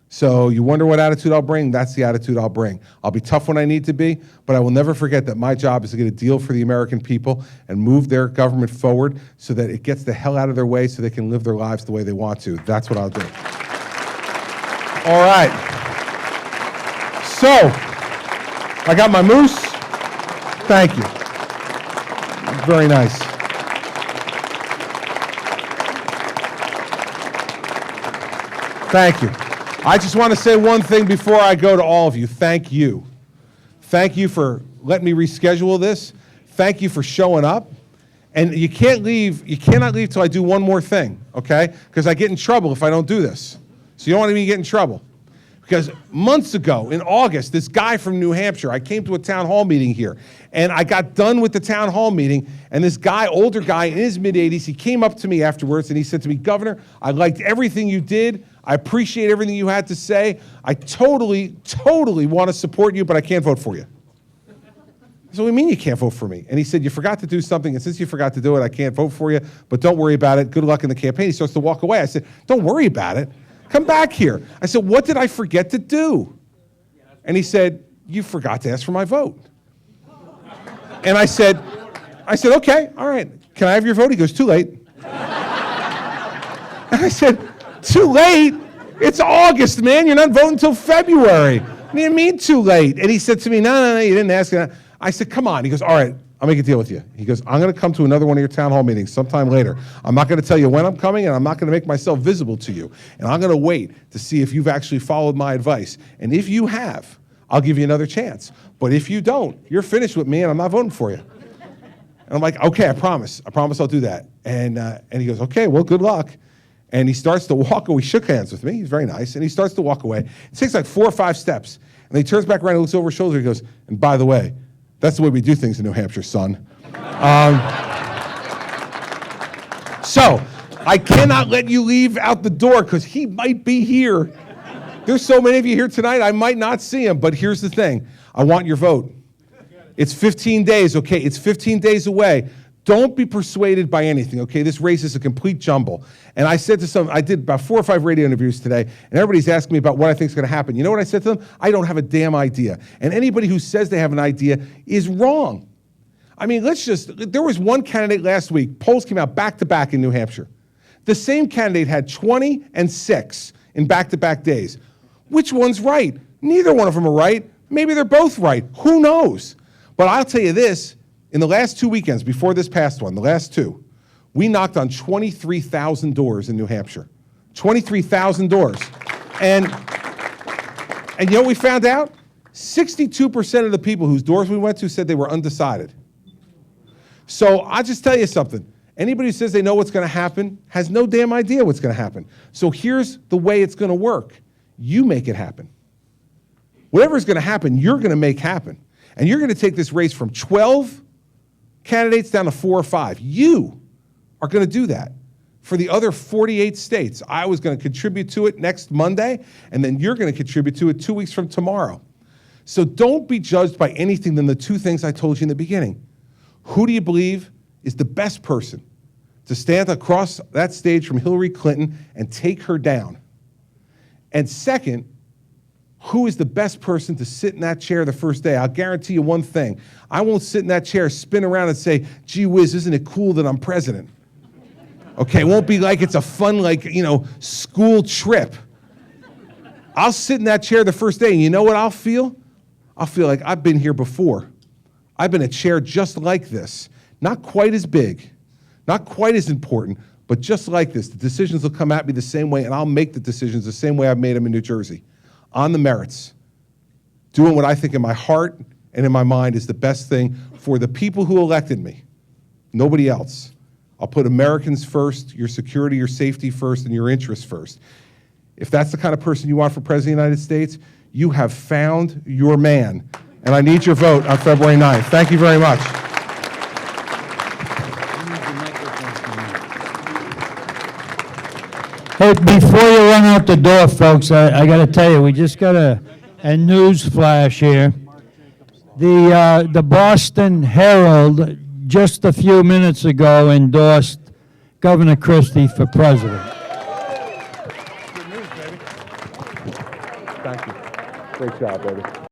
So you wonder what attitude I'll bring? That's the attitude I'll bring. I'll be tough when I need to be, but I will never forget that my job is to get a deal for the American people and move their government forward so that it gets the hell out of their way so they can live their lives the way they want to. That's what I'll do. All right. So, I got my moose. Thank you. Very nice. Thank you. I just want to say one thing before I go to all of you. Thank you. Thank you for letting me reschedule this. Thank you for showing up. And you cannot leave till I do one more thing, okay? Because I get in trouble if I don't do this. So you don't want me to get in trouble. Because months ago, in August, this guy from New Hampshire, I came to a town hall meeting here, and I got done with the town hall meeting, and this guy, older guy in his mid-80s, he came up to me afterwards, and he said to me, Governor, I liked everything you did. I appreciate everything you had to say. I totally want to support you, but I can't vote for you. So what do you mean you can't vote for me? And he said, you forgot to do something, and since you forgot to do it, I can't vote for you, but don't worry about it. Good luck in the campaign. He starts to walk away. I said, don't worry about it. Come back here. I said, what did I forget to do? And he said, you forgot to ask for my vote. And I said, okay, all right. Can I have your vote? He goes, too late. And I said, too late? It's August, man. You're not voting until February. What do you mean too late? And he said to me, no, you didn't ask. I said, come on. He goes, all right, I'll make a deal with you. He goes, I'm going to come to another one of your town hall meetings sometime later. I'm not going to tell you when I'm coming, and I'm not going to make myself visible to you. And I'm going to wait to see if you've actually followed my advice. And if you have, I'll give you another chance. But if you don't, you're finished with me, and I'm not voting for you. And I'm like, okay, I promise. I promise I'll do that. And he goes, okay, well, good luck. And he starts to walk away. He shook hands with me. He's very nice. And he starts to walk away. It takes like 4 or 5 steps. And he turns back around and looks over his shoulder. He goes, and by the way, that's the way we do things in New Hampshire, son. So I cannot let you leave out the door because he might be here. There's so many of you here tonight, I might not see him. But here's the thing. I want your vote. It's 15 days, okay? It's 15 days away. Don't be persuaded by anything, okay? This race is a complete jumble. And I said to I did about 4 or 5 radio interviews today, and everybody's asking me about what I think is going to happen. You know what I said to them? I don't have a damn idea. And anybody who says they have an idea is wrong. I mean, there was one candidate last week, polls came out back-to-back in New Hampshire. The same candidate had 20 and 6 in back-to-back days. Which one's right? Neither one of them are right. Maybe they're both right. Who knows? But I'll tell you this. In the last 2 weekends, before this past one, the last 2, we knocked on 23,000 doors in New Hampshire. 23,000 doors. And you know what we found out? 62% of the people whose doors we went to said they were undecided. So I'll just tell you something. Anybody who says they know what's going to happen has no damn idea what's going to happen. So here's the way it's going to work. You make it happen. Whatever's going to happen, you're going to make happen. And you're going to take this race from 12 candidates down to 4 or 5. You are going to do that for the other 48 states. I was going to contribute to it next Monday, and then you're going to contribute to it 2 weeks from tomorrow. So don't be judged by anything than the 2 things I told you in the beginning. Who do you believe is the best person to stand across that stage from Hillary Clinton and take her down? And second, who is the best person to sit in that chair the first day? I'll guarantee you one thing. I won't sit in that chair, spin around and say, gee whiz, isn't it cool that I'm president? Okay, it won't be like it's a fun, school trip. I'll sit in that chair the first day, and you know what I'll feel? I'll feel like I've been here before. I've been a chair just like this. Not quite as big, not quite as important, but just like this. The decisions will come at me the same way, and I'll make the decisions the same way I've made them in New Jersey, on the merits, doing what I think in my heart and in my mind is the best thing for the people who elected me, nobody else. I'll put Americans first, your security, your safety first, and your interests first. If that's the kind of person you want for President of the United States, you have found your man. And I need your vote on February 9th. Thank you very much. Hey, before you run out the door, folks, I got to tell you, we just got a news flash here. The Boston Herald just a few minutes ago endorsed Governor Christie for president. Thank you. Great job, baby.